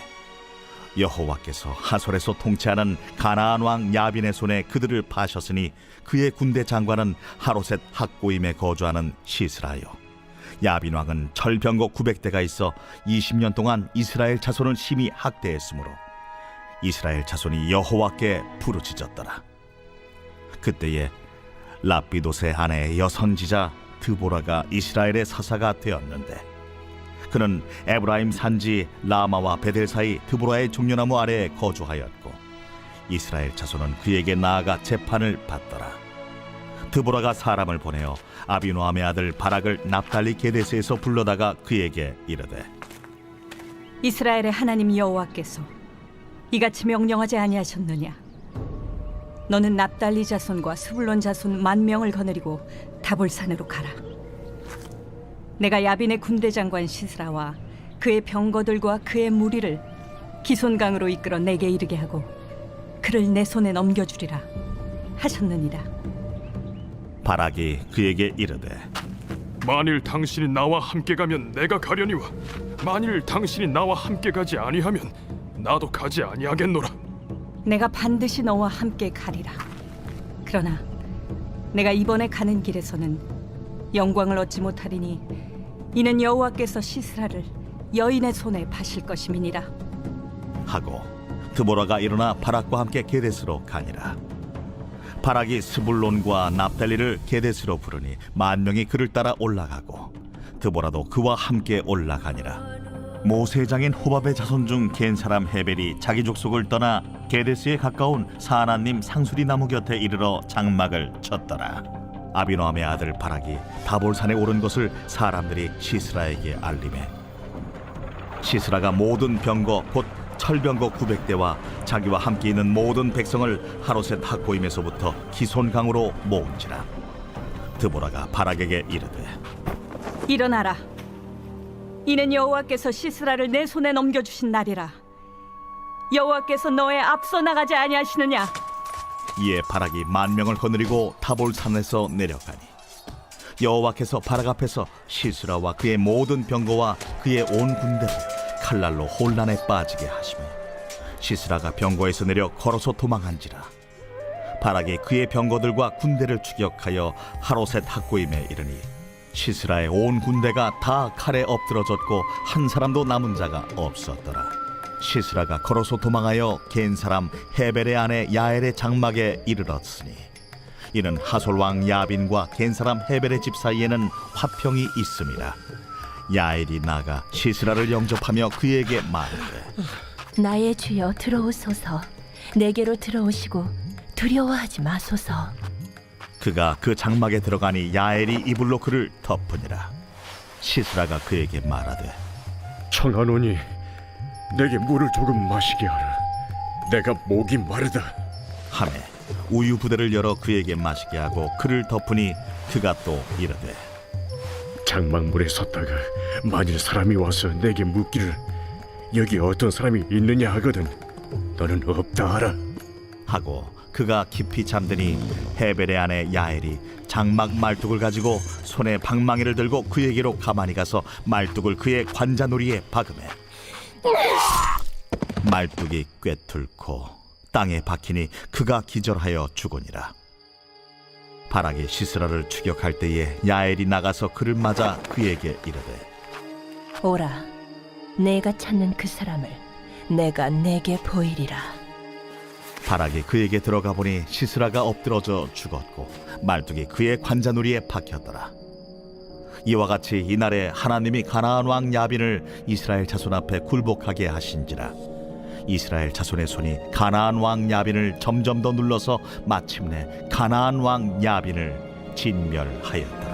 [SPEAKER 3] 여호와께서 하솔에서 통치하는 가나안 왕 야빈의 손에 그들을 파셨으니 그의 군대 장관은 하로셋 학고임에 거주하는 시스라요 야빈 왕은 철병거 900대가 있어 20년 동안 이스라엘 자손을 심히 학대했으므로 이스라엘 자손이 여호와께 부르짖었더라. 그때에 랍비돗의 아내 여선지자 드보라가 이스라엘의 사사가 되었는데 그는 에브라임 산지 라마와 베델 사이 드보라의 종려나무 아래에 거주하였고 이스라엘 자손은 그에게 나아가 재판을 받더라. 드보라가 사람을 보내어 아비노함의 아들 바락을 납달리 게데스에서 불러다가 그에게 이르되
[SPEAKER 11] 이스라엘의 하나님 여호와께서 이같이 명령하지 아니하셨느냐? 너는 납달리 자손과 스불론 자손 10,000명을 거느리고 다볼산으로 가라. 내가 야빈의 군대 장관 시스라와 그의 병거들과 그의 무리를 기손강으로 이끌어 내게 이르게 하고 그를 내 손에 넘겨주리라 하셨느니라.
[SPEAKER 3] 바락이 그에게 이르되
[SPEAKER 1] 만일 당신이 나와 함께 가면 내가 가려니와 만일 당신이 나와 함께 가지 아니하면 나도 가지 아니하겠노라.
[SPEAKER 11] 내가 반드시 너와 함께 가리라. 그러나 내가 이번에 가는 길에서는 영광을 얻지 못하리니 이는 여호와께서 시스라를 여인의 손에 파실 것임이니라
[SPEAKER 3] 하고 드보라가 일어나 바락과 함께 게데스로 가니라. 바락이 스불론과 납달리를 게데스로 부르니 10,000명이 그를 따라 올라가고 드보라도 그와 함께 올라가니라. 모세장인 호밥의 자손 중 겐 사람 헤벨이 자기 족속을 떠나 게데스에 가까운 사하나님 상수리 나무 곁에 이르러 장막을 쳤더라. 아비노함의 아들 바락이 다볼산에 오른 것을 사람들이 시스라에게 알리매 시스라가 모든 병거 곧 철병거 900대와 자기와 함께 있는 모든 백성을 하로셋 학고임에서부터 기손강으로 모은지라. 드보라가 바락에게 이르되
[SPEAKER 11] 일어나라. 이는 여호와께서 시스라를 내 손에 넘겨주신 날이라. 여호와께서 너의 앞서 나가지 아니하시느냐?
[SPEAKER 3] 이에 바락이 10,000명을 거느리고 타볼산에서 내려가니 여호와께서 바락 앞에서 시스라와 그의 모든 병거와 그의 온 군대를 칼날로 혼란에 빠지게 하시며 시스라가 병거에서 내려 걸어서 도망한지라. 바락이 그의 병거들과 군대를 추격하여 하로셋 학고임에 이르니 시스라의 온 군대가 다 칼에 엎드러졌고 한 사람도 남은 자가 없었더라. 시스라가 걸어서 도망하여 겐 사람 헤벨의 아내 야엘의 장막에 이르렀으니 이는 하솔 왕 야빈과 겐 사람 헤벨의 집 사이에는 화평이 있음이라. 야엘이 나가 시스라를 영접하며 그에게 말하되
[SPEAKER 9] 나의 주여 들어오소서. 내게로 들어오시고 두려워하지 마소서.
[SPEAKER 3] 그가 그 장막에 들어가니 야엘이 이불로 그를 덮으니라. 시스라가 그에게 말하되
[SPEAKER 5] 청하노니 내게 물을 조금 마시게 하라. 내가 목이 마르다.
[SPEAKER 3] 하매 우유 부대를 열어 그에게 마시게 하고 그를 덮으니 그가 또 이르되
[SPEAKER 5] 장막물에 섰다가 만일 사람이 와서 내게 묻기를 여기 어떤 사람이 있느냐 하거든 너는 없다 하라.
[SPEAKER 3] 하고 그가 깊이 잠드니 헤벨의 아내 야엘이 장막 말뚝을 가지고 손에 방망이를 들고 그에게로 가만히 가서 말뚝을 그의 관자놀이에 박으매 말뚝이 꿰뚫고 땅에 박히니 그가 기절하여 죽으니라. 바락이 시스라를 추격할 때에 야엘이 나가서 그를 맞아 그에게 이르되
[SPEAKER 9] 오라, 내가 찾는 그 사람을 내가 내게 보이리라.
[SPEAKER 3] 바락이 그에게 들어가 보니 시스라가 엎드러져 죽었고 말뚝이 그의 관자놀이에 박혔더라. 이와 같이 이날에 하나님이 가나안 왕 야빈을 이스라엘 자손 앞에 굴복하게 하신지라. 이스라엘 자손의 손이 가나안 왕 야빈을 점점 더 눌러서 마침내 가나안 왕 야빈을 진멸하였더라.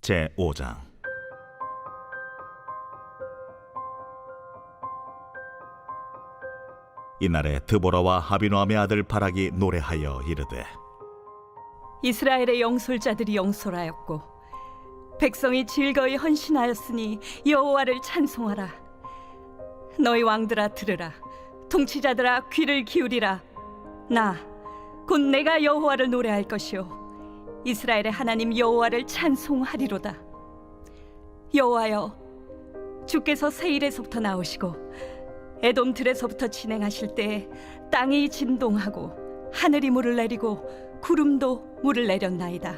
[SPEAKER 3] 제5장. 이날에 드보라와 아비노함의 아들 바락이 노래하여 이르되
[SPEAKER 11] 이스라엘의 영솔자들이 영솔하였고 백성이 즐거이 헌신하였으니 여호와를 찬송하라. 너희 왕들아 들으라. 통치자들아 귀를 기울이라. 나 곧 내가 여호와를 노래할 것이요 이스라엘의 하나님 여호와를 찬송하리로다. 여호와여, 주께서 세일에서부터 나오시고 에돔 들에서부터 진행하실 때에 땅이 진동하고 하늘이 물을 내리고 구름도 물을 내렸나이다.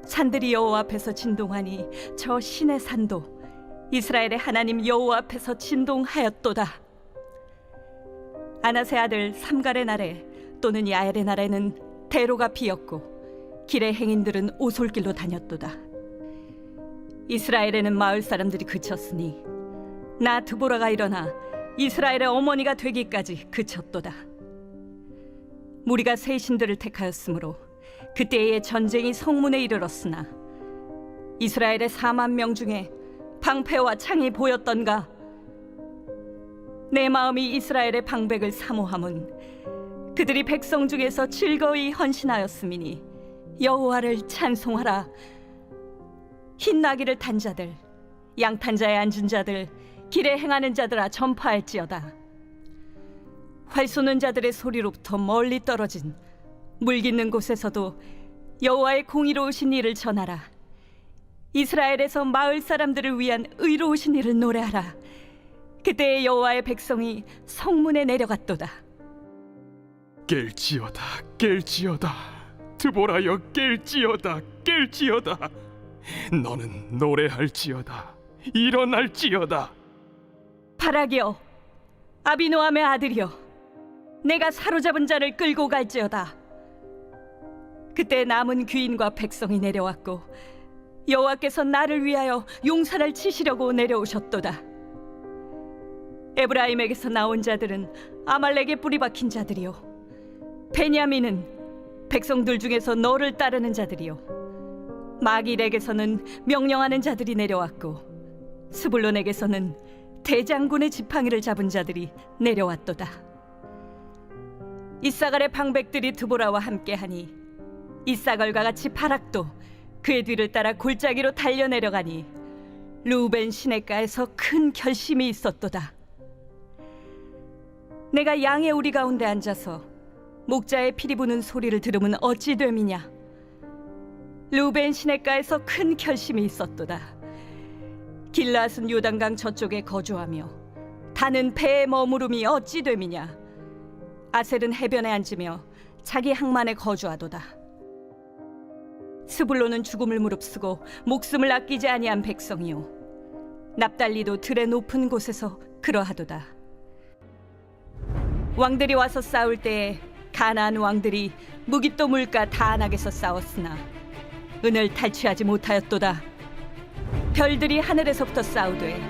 [SPEAKER 11] 산들이 여호와 앞에서 진동하니 저 신의 산도 이스라엘의 하나님 여호와 앞에서 진동하였도다. 아나세 아들 삼갈의 날에 또는 야엘의 날에는 대로가 비었고 길의 행인들은 오솔길로 다녔도다. 이스라엘에는 마을 사람들이 그쳤으니 나 드보라가 일어나 이스라엘의 어머니가 되기까지 그쳤도다. 무리가 새 신들을 택하였으므로 그때의 전쟁이 성문에 이르렀으나 이스라엘의 4만 명 중에 방패와 창이 보였던가? 내 마음이 이스라엘의 방백을 사모함은 그들이 백성 중에서 즐거이 헌신하였음이니 여호와를 찬송하라. 흰 나귀를 탄 자들, 양탄 자에 앉은 자들, 길에 행하는 자들아 전파할지어다. 활 쏘는 자들의 소리로부터 멀리 떨어진 물 깃는 곳에서도 여호와의 공의로우신 일을 전하라. 이스라엘에서 마을 사람들을 위한 의로우신 일을 노래하라. 그때의 여호와의 백성이 성문에 내려갔도다.
[SPEAKER 1] 깰지어다, 깰지어다. 드보라여, 깰지어다, 깰지어다. 너는 노래할지어다, 일어날지어다.
[SPEAKER 11] 바락이여, 아비노함의 아들이여, 내가 사로잡은 자를 끌고 갈지어다. 그때 남은 귀인과 백성이 내려왔고 여호와께서 나를 위하여 용사를 치시려고 내려오셨도다. 에브라임에게서 나온 자들은 아말렉에 뿌리 박힌 자들이요 베냐민은 백성들 중에서 너를 따르는 자들이요 마길에게서는 명령하는 자들이 내려왔고 스불론에게서는 대장군의 지팡이를 잡은 자들이 내려왔도다. 이사갈의 방백들이 드보라와 함께하니 이사갈과 같이 바락도 그의 뒤를 따라 골짜기로 달려내려가니 루벤 시냇가에서 큰 결심이 있었도다. 내가 양의 우리 가운데 앉아서 목자의 피리 부는 소리를 들으면 어찌 됨이냐. 루벤 시냇가에서 큰 결심이 있었도다. 길앗은 요단강 저쪽에 거주하며 다는 배에 머무름이 어찌 됨이냐. 아셀은 해변에 앉으며 자기 항만에 거주하도다. 스불론은 죽음을 무릅쓰고 목숨을 아끼지 아니한 백성이요 납달리도 들의 높은 곳에서 그러하도다. 왕들이 와서 싸울 때에 가나안 왕들이 무깃도 물가 다안악에서 싸웠으나 은을 탈취하지 못하였도다. 별들이 하늘에서부터 싸우되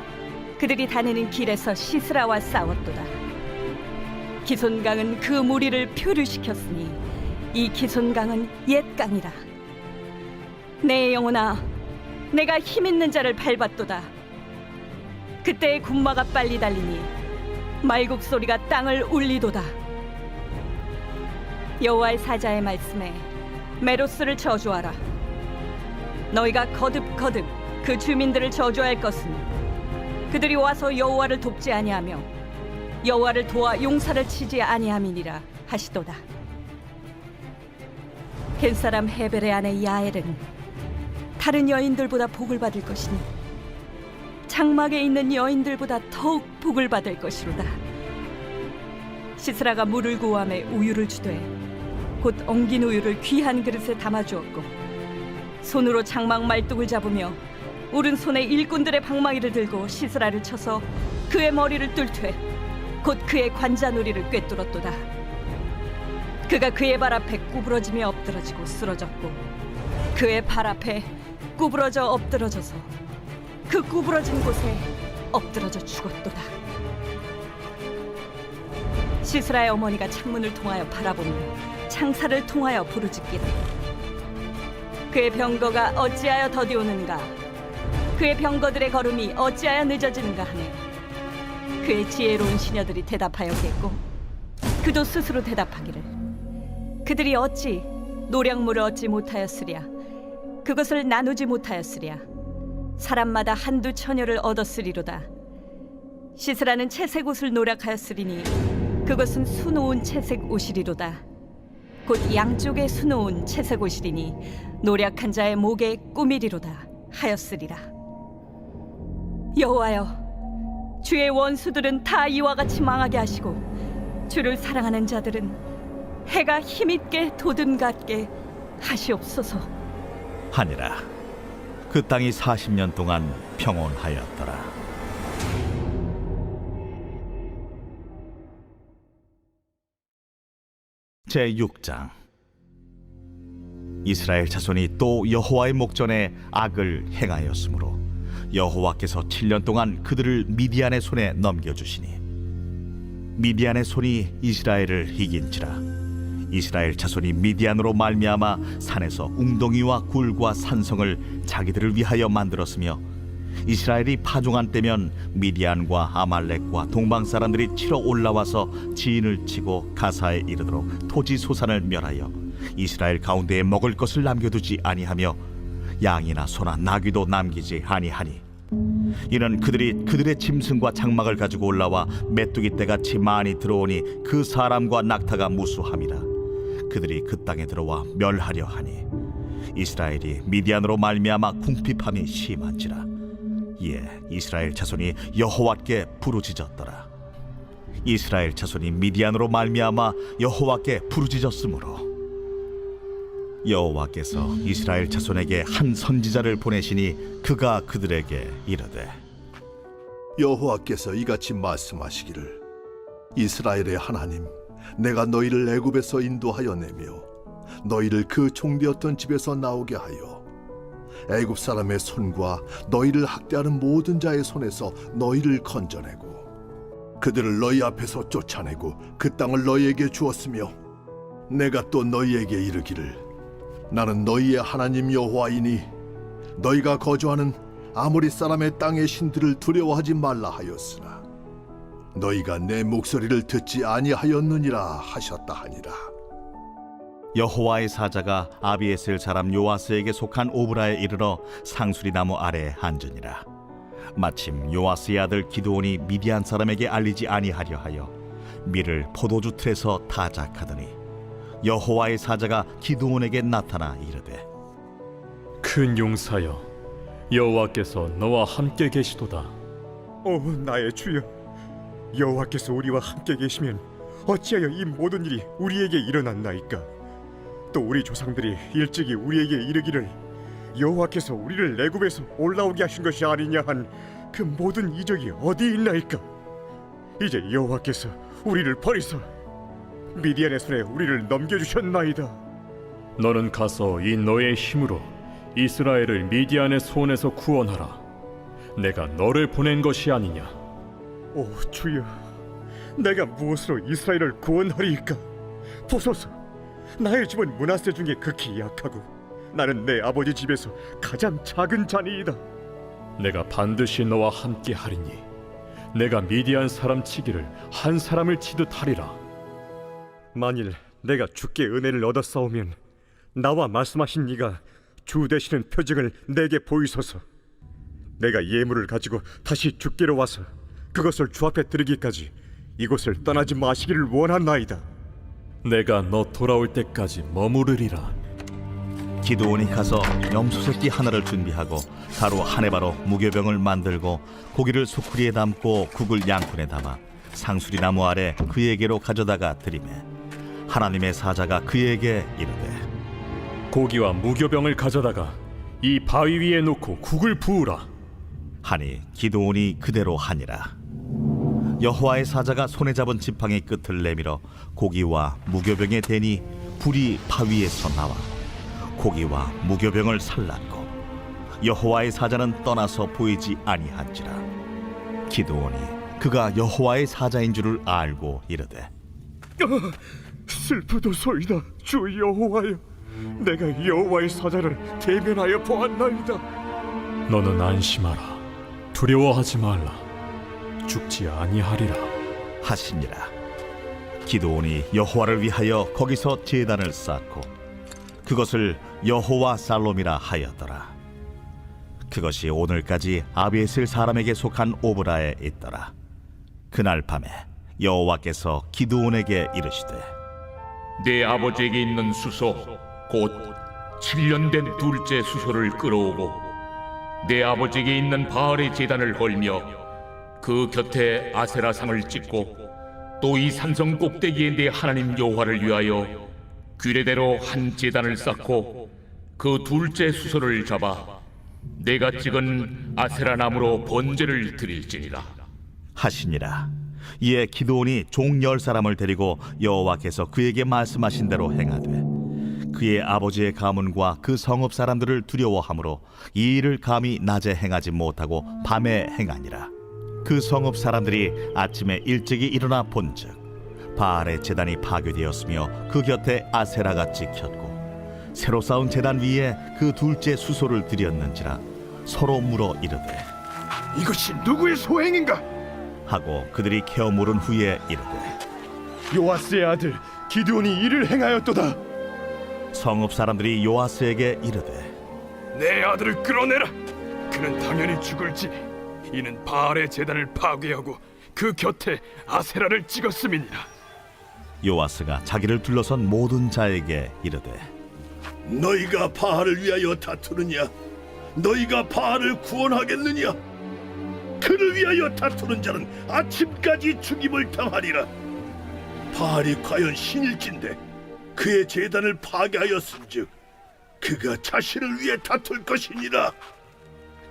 [SPEAKER 11] 그들이 다니는 길에서 시스라와 싸웠도다. 기손강은 그 무리를 표류시켰으니 이 기손강은 옛 강이라. 내 영혼아, 내가 힘 있는 자를 밟았도다. 그때의 군마가 빨리 달리니 말국 소리가 땅을 울리도다. 여호와의 사자의 말씀에 메로스를 저주하라. 너희가 거듭거듭 그 주민들을 저주할 것은 그들이 와서 여호와를 돕지 아니하며 여호와를 도와 용사를 치지 아니함이니라 하시도다. 겐사람 헤벨의 아내 야엘은 다른 여인들보다 복을 받을 것이니 장막에 있는 여인들보다 더욱 복을 받을 것이로다. 시스라가 물을 구함에 우유를 주되 곧 엉긴 우유를 귀한 그릇에 담아주었고 손으로 장막 말뚝을 잡으며 오른손에 일꾼들의 방망이를 들고 시스라를 쳐서 그의 머리를 뚫되 곧 그의 관자놀이를 꿰뚫었도다. 그가 그의 발 앞에 구부러지며 엎드러지고 쓰러졌고 그의 발 앞에 구부러져 엎드러져서 그 구부러진 곳에 엎드러져 죽었도다. 시스라의 어머니가 창문을 통하여 바라보며 창살을 통하여 부르짖기를 그의 병거가 어찌하여 더디오는가, 그의 병거들의 걸음이 어찌하여 늦어지는가 하네. 그의 지혜로운 시녀들이 대답하였겠고 그도 스스로 대답하기를 그들이 어찌 노량물을 얻지 못하였으랴, 그것을 나누지 못하였으랴. 사람마다 한두 처녀를 얻었으리로다. 시스라는 채색 옷을 노력하였으리니 그것은 수놓은 채색 옷이리로다. 곧 양쪽에 수놓은 채색 옷이리니 노력한 자의 목에 꾸미리로다 하였으리라. 여호와여, 주의 원수들은 다 이와 같이 망하게 하시고 주를 사랑하는 자들은 해가 힘있게 도듬같게 하시옵소서.
[SPEAKER 3] 하니라. 그 땅이 40년 동안 평온하였더라. 제6장. 이스라엘 자손이 또 여호와의 목전에 악을 행하였으므로 여호와께서 7년 동안 그들을 미디안의 손에 넘겨주시니 미디안의 손이 이스라엘을 이긴지라. 이스라엘 자손이 미디안으로 말미암아 산에서 웅덩이와 굴과 산성을 자기들을 위하여 만들었으며 이스라엘이 파종한 때면 미디안과 아말렉과 동방 사람들이 치러 올라와서 지인을 치고 가사에 이르도록 토지 소산을 멸하여 이스라엘 가운데에 먹을 것을 남겨두지 아니하며 양이나 소나 나귀도 남기지 아니하니 이는 그들이 그들의 짐승과 장막을 가지고 올라와 메뚜기 떼같이 많이 들어오니 그 사람과 낙타가 무수함이라. 그들이 그 땅에 들어와 멸하려 하니 이스라엘이 미디안으로 말미암아 궁핍함이 심한지라. 이에 이스라엘 자손이 여호와께 부르짖었더라. 이스라엘 자손이 미디안으로 말미암아 여호와께 부르짖었으므로 여호와께서 이스라엘 자손에게 한 선지자를 보내시니 그가 그들에게 이르되
[SPEAKER 8] 여호와께서 이같이 말씀하시기를 이스라엘의 하나님, 내가 너희를 애굽에서 인도하여 내며 너희를 그 종되었던 집에서 나오게 하여 애굽 사람의 손과 너희를 학대하는 모든 자의 손에서 너희를 건져내고 그들을 너희 앞에서 쫓아내고 그 땅을 너희에게 주었으며 내가 또 너희에게 이르기를 나는 너희의 하나님 여호와이니 너희가 거주하는 아모리 사람의 땅의 신들을 두려워하지 말라 하였으나 너희가 내 목소리를 듣지 아니하였느니라 하셨다 하니라.
[SPEAKER 3] 여호와의 사자가 아비에셀 사람 요아스에게 속한 오브라에 이르러 상수리 나무 아래에 앉으니라. 마침 요아스의 아들 기드온이 미디안 사람에게 알리지 아니하려 하여 밀을 포도주 틀에서 타작하더니 여호와의 사자가 기드온에게 나타나 이르되
[SPEAKER 10] 큰 용사여, 여호와께서 너와 함께 계시도다.
[SPEAKER 1] 나의 주여, 여호와께서 우리와 함께 계시면 어찌하여 이 모든 일이 우리에게 일어났나이까? 또 우리 조상들이 일찍이 우리에게 이르기를 여호와께서 우리를 애굽에서 올라오게 하신 것이 아니냐 한 그 모든 이적이 어디 있나이까? 이제 여호와께서
[SPEAKER 5] 우리를 버리사 미디안의 손에 우리를 넘겨주셨나이다.
[SPEAKER 10] 너는 가서 이 너의 힘으로 이스라엘을 미디안의 손에서 구원하라. 내가 너를 보낸 것이 아니냐.
[SPEAKER 5] 오 주여, 내가 무엇으로 이스라엘을 구원하리이까? 보소서, 나의 집은 므낫세 중에 극히 약하고 나는 내 아버지 집에서 가장 작은 자니이다.
[SPEAKER 10] 내가 반드시 너와 함께 하리니 내가 미디안 사람 치기를 한 사람을 치듯 하리라.
[SPEAKER 5] 만일 내가 주께 은혜를 얻었사오면 나와 말씀하신 이가 주 되시는 표징을 내게 보이소서. 내가 예물을 가지고 다시 주께로 와서 그것을 주 앞에 드리기까지 이곳을 떠나지 마시기를 원하나이다.
[SPEAKER 10] 내가 너 돌아올 때까지 머무르리라.
[SPEAKER 3] 기드온이 가서 염소새끼 하나를 준비하고 가루 한 해바로 무교병을 만들고 고기를 수쿠리에 담고 국을 양푼에 담아 상수리 나무 아래 그에게로 가져다가 드리매 하나님의 사자가 그에게 이르되
[SPEAKER 10] 고기와 무교병을 가져다가 이 바위 위에 놓고 국을 부으라.
[SPEAKER 3] 하니 기드온이 그대로 하니라. 여호와의 사자가 손에 잡은 지팡이 끝을 내밀어 고기와 무교병에 대니 불이 바위에서 나와 고기와 무교병을 살랐고 여호와의 사자는 떠나서 보이지 아니한지라. 기드온이 그가 여호와의 사자인 줄을 알고 이르되
[SPEAKER 5] 슬프도소이다 주 여호와여, 내가 여호와의 사자를 대면하여 보았나이다.
[SPEAKER 10] 너는 안심하라. 두려워하지 말라. 죽지 아니하리라
[SPEAKER 3] 하시니라. 기드온이 여호와를 위하여 거기서 제단을 쌓고 그것을 여호와 살롬이라 하였더라. 그것이 오늘까지 아비에셀 사람에게 속한 오브라에 있더라. 그날 밤에 여호와께서 기드온에게 이르시되
[SPEAKER 7] 내 아버지에게 있는 수소 곧 7년 된 둘째 수소를 끌어오고 내 아버지에게 있는 바알의 제단을 헐며 그 곁에 아세라상을 찍고 또 이 산성 꼭대기에 내 하나님 여호와를 위하여 규례대로 한 제단을 쌓고 그 둘째 수소를 잡아 내가 찍은 아세라 나무로 번제를 드릴지니라
[SPEAKER 3] 하시니라. 이에 기드온이 종 10사람을 데리고 여호와께서 그에게 말씀하신 대로 행하되 그의 아버지의 가문과 그 성읍 사람들을 두려워하므로 이 일을 감히 낮에 행하지 못하고 밤에 행하니라. 그 성읍 사람들이 아침에 일찍이 일어나 본즉 바알의 제단이 파괴되었으며 그 곁에 아세라가 찍혔고 새로 쌓은 제단 위에 그 둘째 수소를 드렸는지라 서로 물어 이르되
[SPEAKER 1] 이것이 누구의 소행인가?
[SPEAKER 3] 하고 그들이 캐어 물은 후에 이르되
[SPEAKER 1] 요아스의 아들 기드온이 이를 행하였도다.
[SPEAKER 3] 성읍 사람들이 요아스에게 이르되
[SPEAKER 1] 내 아들을 끌어내라. 그는 당연히 죽을지니 이는 바알의 제단을 파괴하고 그 곁에 아세라를 찍었음이니라.
[SPEAKER 3] 요아스가 자기를 둘러선 모든 자에게 이르되
[SPEAKER 8] 너희가 바알을 위하여 다투느냐? 너희가 바알을 구원하겠느냐? 그를 위하여 다투는 자는 아침까지 죽임을 당하리라. 바알이 과연 신일진데 그의 제단을 파괴하였은즉 그가 자신을 위해 다툴 것이니라.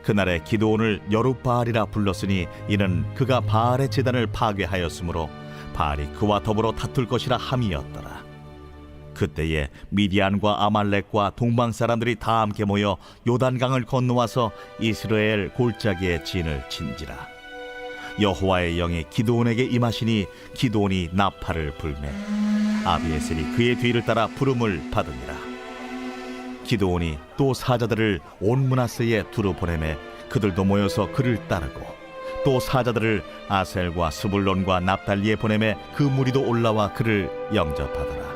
[SPEAKER 3] 그날에 기드온을 여룻바알이라 불렀으니 이는 그가 바알의 제단을 파괴하였으므로 바알이 그와 더불어 다툴 것이라 함이었더라. 그때에 미디안과 아말렉과 동방 사람들이 다 함께 모여 요단강을 건너와서 이스라엘 골짜기에 진을 친지라. 여호와의 영이 기드온에게 임하시니 기드온이 나팔을 불매 아비에셀이 그의 뒤를 따라 부름을 받으니라. 기드온이 또 사자들을 온 므낫세에 두루 보내매 그들도 모여서 그를 따르고 또 사자들을 아셀과 스불론과 납달리에 보내매 그 무리도 올라와 그를 영접하더라.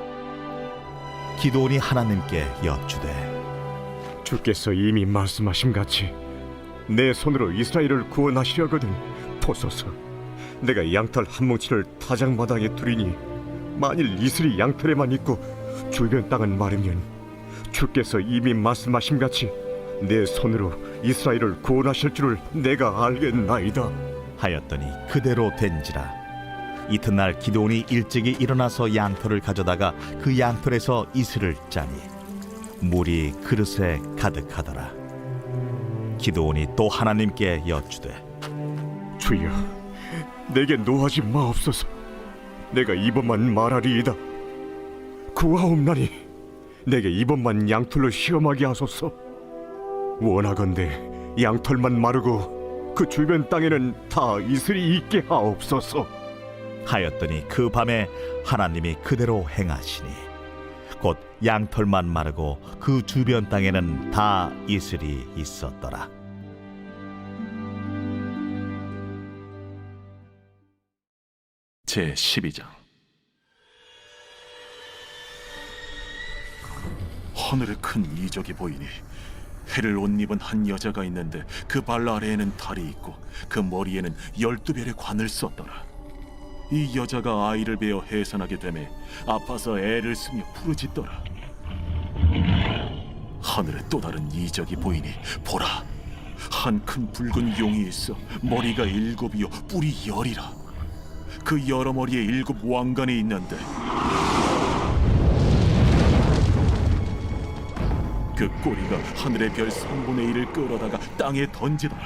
[SPEAKER 3] 기드온이 하나님께 여쭈되
[SPEAKER 5] 주께서 이미 말씀하심같이 내 손으로 이스라엘을 구원하시려거든 보소서. 내가 양털 한 뭉치를 타작마당에 두리니 만일 이슬이 양털에만 있고 주변 땅은 마르면 주께서 이미 말씀하심같이 내 손으로 이스라엘을 구원하실 줄을 내가 알겠나이다
[SPEAKER 3] 하였더니 그대로 된지라. 이튿날 기드온이 일찍이 일어나서 양털을 가져다가 그 양털에서 이슬을 짜니 물이 그릇에 가득하더라. 기드온이 또 하나님께 여쭈되
[SPEAKER 5] 주여, 내게 노하지 마옵소서. 내가 이번만 말하리이다. 구하옵나니 내게 이번만 양털로 시험하게 하소서. 원하건대 양털만 마르고 그 주변 땅에는 다 이슬이 있게 하옵소서.
[SPEAKER 3] 하였더니 그 밤에 하나님이 그대로 행하시니 곧 양털만 마르고 그 주변 땅에는 다 이슬이 있었더라.
[SPEAKER 2] 제 12장. 하늘에 큰 이적이 보이니 해를 옷 입은 한 여자가 있는데 그 발 아래에는 달이 있고 그 머리에는 12별의 관을 썼더라. 이 여자가 아이를 베어 해산하게 되매 아파서 애를 쓰며 부르짖더라. 하늘에 또 다른 이적이 보이니 보라, 한 큰 붉은 용이 있어 머리가 7이요 뿔이 10이라. 그 여러 머리에 7 왕관이 있는데 그 꼬리가 하늘의 별 3분의 1을 끌어다가 땅에 던지더라.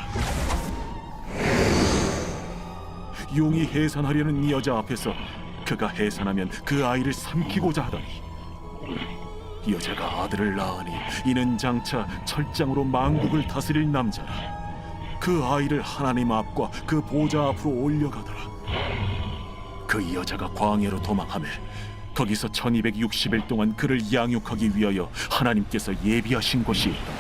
[SPEAKER 2] 용이 해산하려는 이 여자 앞에서 그가 해산하면 그 아이를 삼키고자 하더니 여자가 아들을 낳으니 이는 장차 철장으로 만국을 다스릴 남자라. 그 아이를 하나님 앞과 그 보좌 앞으로 올려가더라. 그 여자가 광야로 도망하며 거기서 1260일 동안 그를 양육하기 위하여 하나님께서 예비하신 곳이 있더라.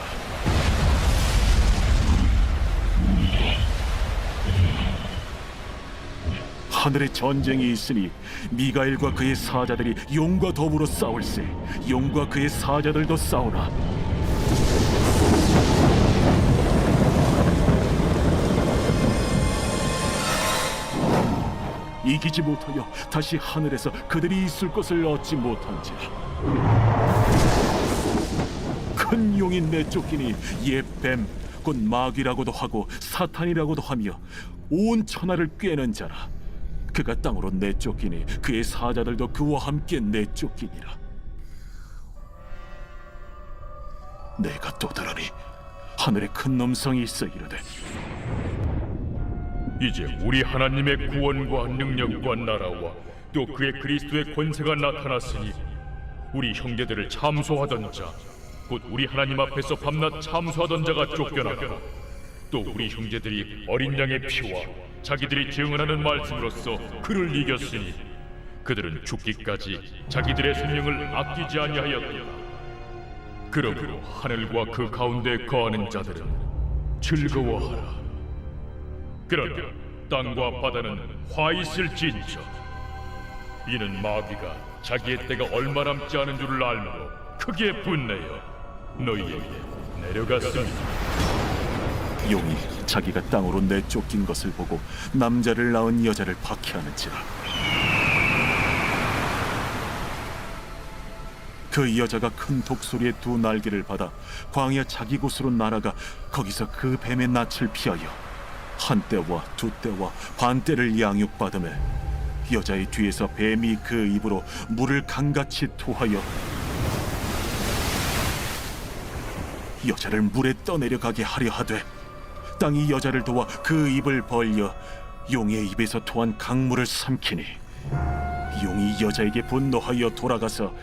[SPEAKER 2] 하늘에 전쟁이 있으니 미가엘과 그의 사자들이 용과 더불어 싸울세. 용과 그의 사자들도 싸우나 이기지 못하여 다시 하늘에서 그들이 있을 것을 얻지 못한지라. 큰 용이 내쫓기니 옛 뱀 곧 마귀라고도 하고 사탄이라고도 하며 온 천하를 꿰는 자라. 그가 땅으로 내쫓기니 그의 사자들도 그와 함께 내쫓기니라. 내가 또 들으니 하늘에 큰 음성이 있어 이르되
[SPEAKER 10] 이제 우리 하나님의 구원과 능력과 나라와 또 그의 그리스도의 권세가 나타났으니 우리 형제들을 참소하던 자, 곧 우리 하나님 앞에서 밤낮 참소하던 자가 쫓겨나고 또 우리 형제들이 어린 양의 피와 자기들이 증언하는 말씀으로써 그를 이겼으니 그들은 죽기까지 자기들의 생명을 아끼지 아니하였도다. 그러므로 하늘과 그 가운데 거하는 자들은 즐거워하라. 그러나 땅과 바다는 화 있을진저. 이는 마귀가 자기의 때가 얼마 남지 않은 줄을 알므로 크게 분내어 너희에게 내려갔습니다.
[SPEAKER 2] 용이 자기가 땅으로 내쫓긴 것을 보고 남자를 낳은 여자를 박해하는지라. 그 여자가 큰 독소리의 2 날개를 받아 광야 자기 곳으로 날아가 거기서 그 뱀의 낯을 피하여 한때와 2때와 반때를 양육받으며 여자의 뒤에서 뱀이 그 입으로 물을 강같이 토하여 여자를 물에 떠내려가게 하려 하되 땅이 여자를 도와 그 입을 벌려 용의 입에서 토한 강물을 삼키니 용이 여자에게 분노하여 돌아가서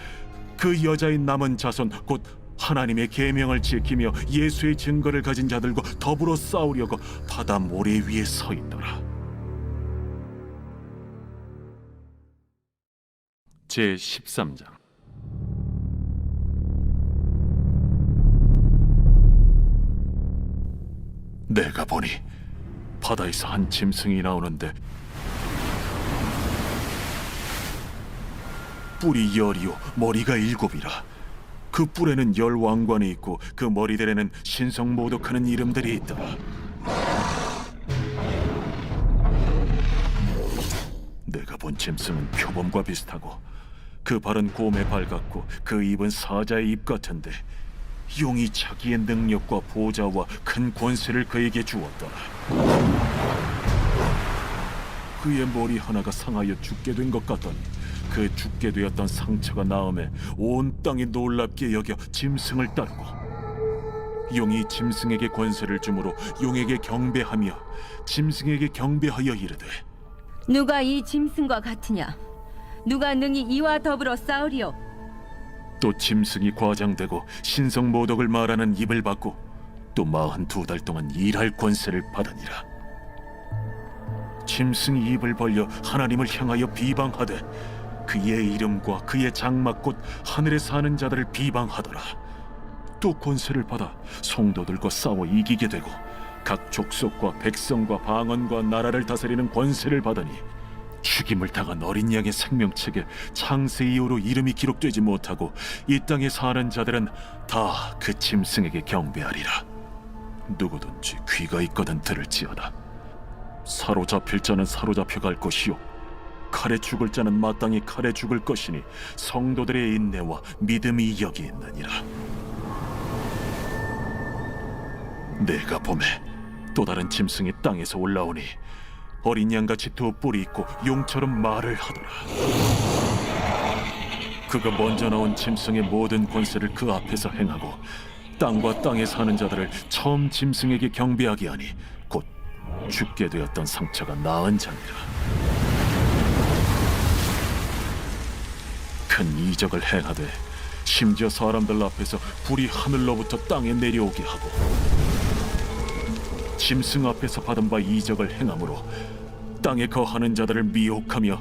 [SPEAKER 2] 그 여자의 남은 자손 곧 하나님의 계명을 지키며 예수의 증거를 가진 자들과 더불어 싸우려고 바다 모래 위에 서 있더라. 제 13장. 내가 보니 바다에서 한 짐승이 나오는데 뿔이 10이요 머리가 7이라. 그 뿔에는 10 왕관이 있고 그 머리들에는 신성모독하는 이름들이 있더라. 내가 본 짐승은 표범과 비슷하고 그 발은 곰의 발 같고 그 입은 사자의 입 같은데 용이 자기의 능력과 보좌와 큰 권세를 그에게 주었더라. 그의 머리 하나가 상하여 죽게 된 것 같더니 그 죽게 되었던 상처가 나음에 온 땅이 놀랍게 여겨 짐승을 따르고 용이 짐승에게 권세를 주므로 용에게 경배하며 짐승에게 경배하여 이르되
[SPEAKER 9] 누가 이 짐승과 같으냐? 누가 능히 이와 더불어 싸우리요?
[SPEAKER 12] 또 짐승이 과장되고 신성 모독을 말하는 입을 받고 또 42달 동안 일할 권세를 받으니라. 짐승이 입을 벌려 하나님을 향하여 비방하되 그의 이름과 그의 장막 곧 하늘에 사는 자들을 비방하더라. 또 권세를 받아 성도들과 싸워 이기게 되고 각 족속과 백성과 방언과 나라를 다스리는 권세를 받으니 죽임을 당한 어린 양의 생명책에 창세 이후로 이름이 기록되지 못하고 이 땅에 사는 자들은 다 그 짐승에게 경배하리라. 누구든지 귀가 있거든 들을지어다. 사로잡힐 자는 사로잡혀 갈 것이요 칼에 죽을 자는 마땅히 칼에 죽을 것이니 성도들의 인내와 믿음이 여기 있느니라. 내가 보매 또 다른 짐승이 땅에서 올라오니 어린 양같이 두 뿔이 있고 용처럼 말을 하더라. 그가 먼저 나온 짐승의 모든 권세를 그 앞에서 행하고 땅과 땅에 사는 자들을 처음 짐승에게 경배하게 하니 곧 죽게 되었던 상처가 나은 자니라. 큰 이적을 행하되 심지어 사람들 앞에서 불이 하늘로부터 땅에 내려오게 하고 짐승 앞에서 받은 바 이적을 행함으로 땅에 거하는 자들을 미혹하며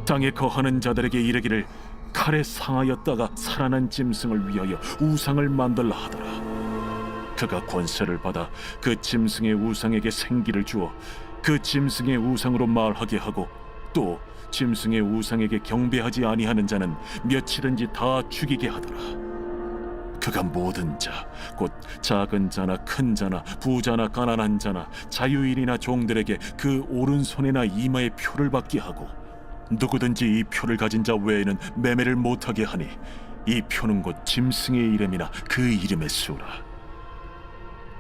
[SPEAKER 12] 땅에 거하는 자들에게 이르기를 칼에 상하였다가 살아난 짐승을 위하여 우상을 만들라 하더라. 그가 권세를 받아 그 짐승의 우상에게 생기를 주어 그 짐승의 우상으로 말하게 하고 또 짐승의 우상에게 경배하지 아니하는 자는 며칠든지 다 죽이게 하더라. 그가 모든 자, 곧 작은 자나 큰 자나 부자나 가난한 자나 자유인이나 종들에게 그 오른손이나 이마에 표를 받게 하고 누구든지 이 표를 가진 자 외에는 매매를 못하게 하니 이 표는 곧 짐승의 이름이나 그 이름의 수라.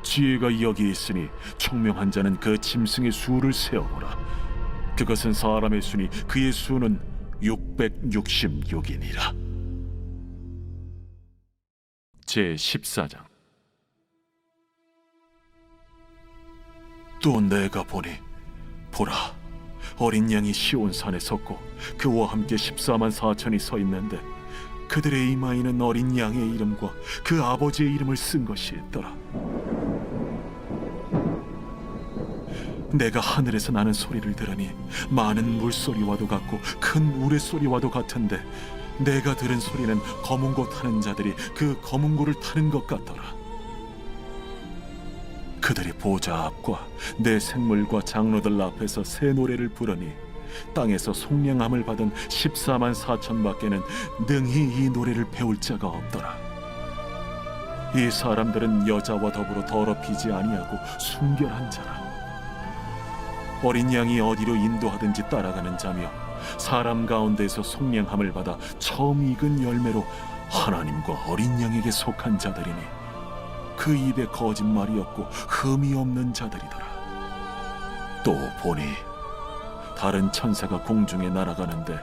[SPEAKER 12] 지혜가 여기 있으니 총명한 자는 그 짐승의 수를 세어보라. 그것은 사람의 수니 그의 수는 666이니라. 제14장. 또 내가 보니 보라 어린 양이 시온산에 섰고 그와 함께 14만 4천이 서 있는데 그들의 이마에는 어린 양의 이름과 그 아버지의 이름을 쓴 것이 있더라. 내가 하늘에서 나는 소리를 들으니 많은 물소리와도 같고 큰 우레소리와도 같은데 내가 들은 소리는 검은 고 타는 자들이 그 검은 고를 타는 것 같더라. 그들이 보좌 앞과 내 생물과 장로들 앞에서 새 노래를 부르니 땅에서 속량함을 받은 14만 4천 밖에는 능히 이 노래를 배울 자가 없더라. 이 사람들은 여자와 더불어 더럽히지 아니하고 순결한 자라. 어린 양이 어디로 인도하든지 따라가는 자며 사람 가운데서 속량함을 받아 처음 익은 열매로 하나님과 어린 양에게 속한 자들이니 그 입에 거짓말이 없고 흠이 없는 자들이더라. 또 보니 다른 천사가 공중에 날아가는데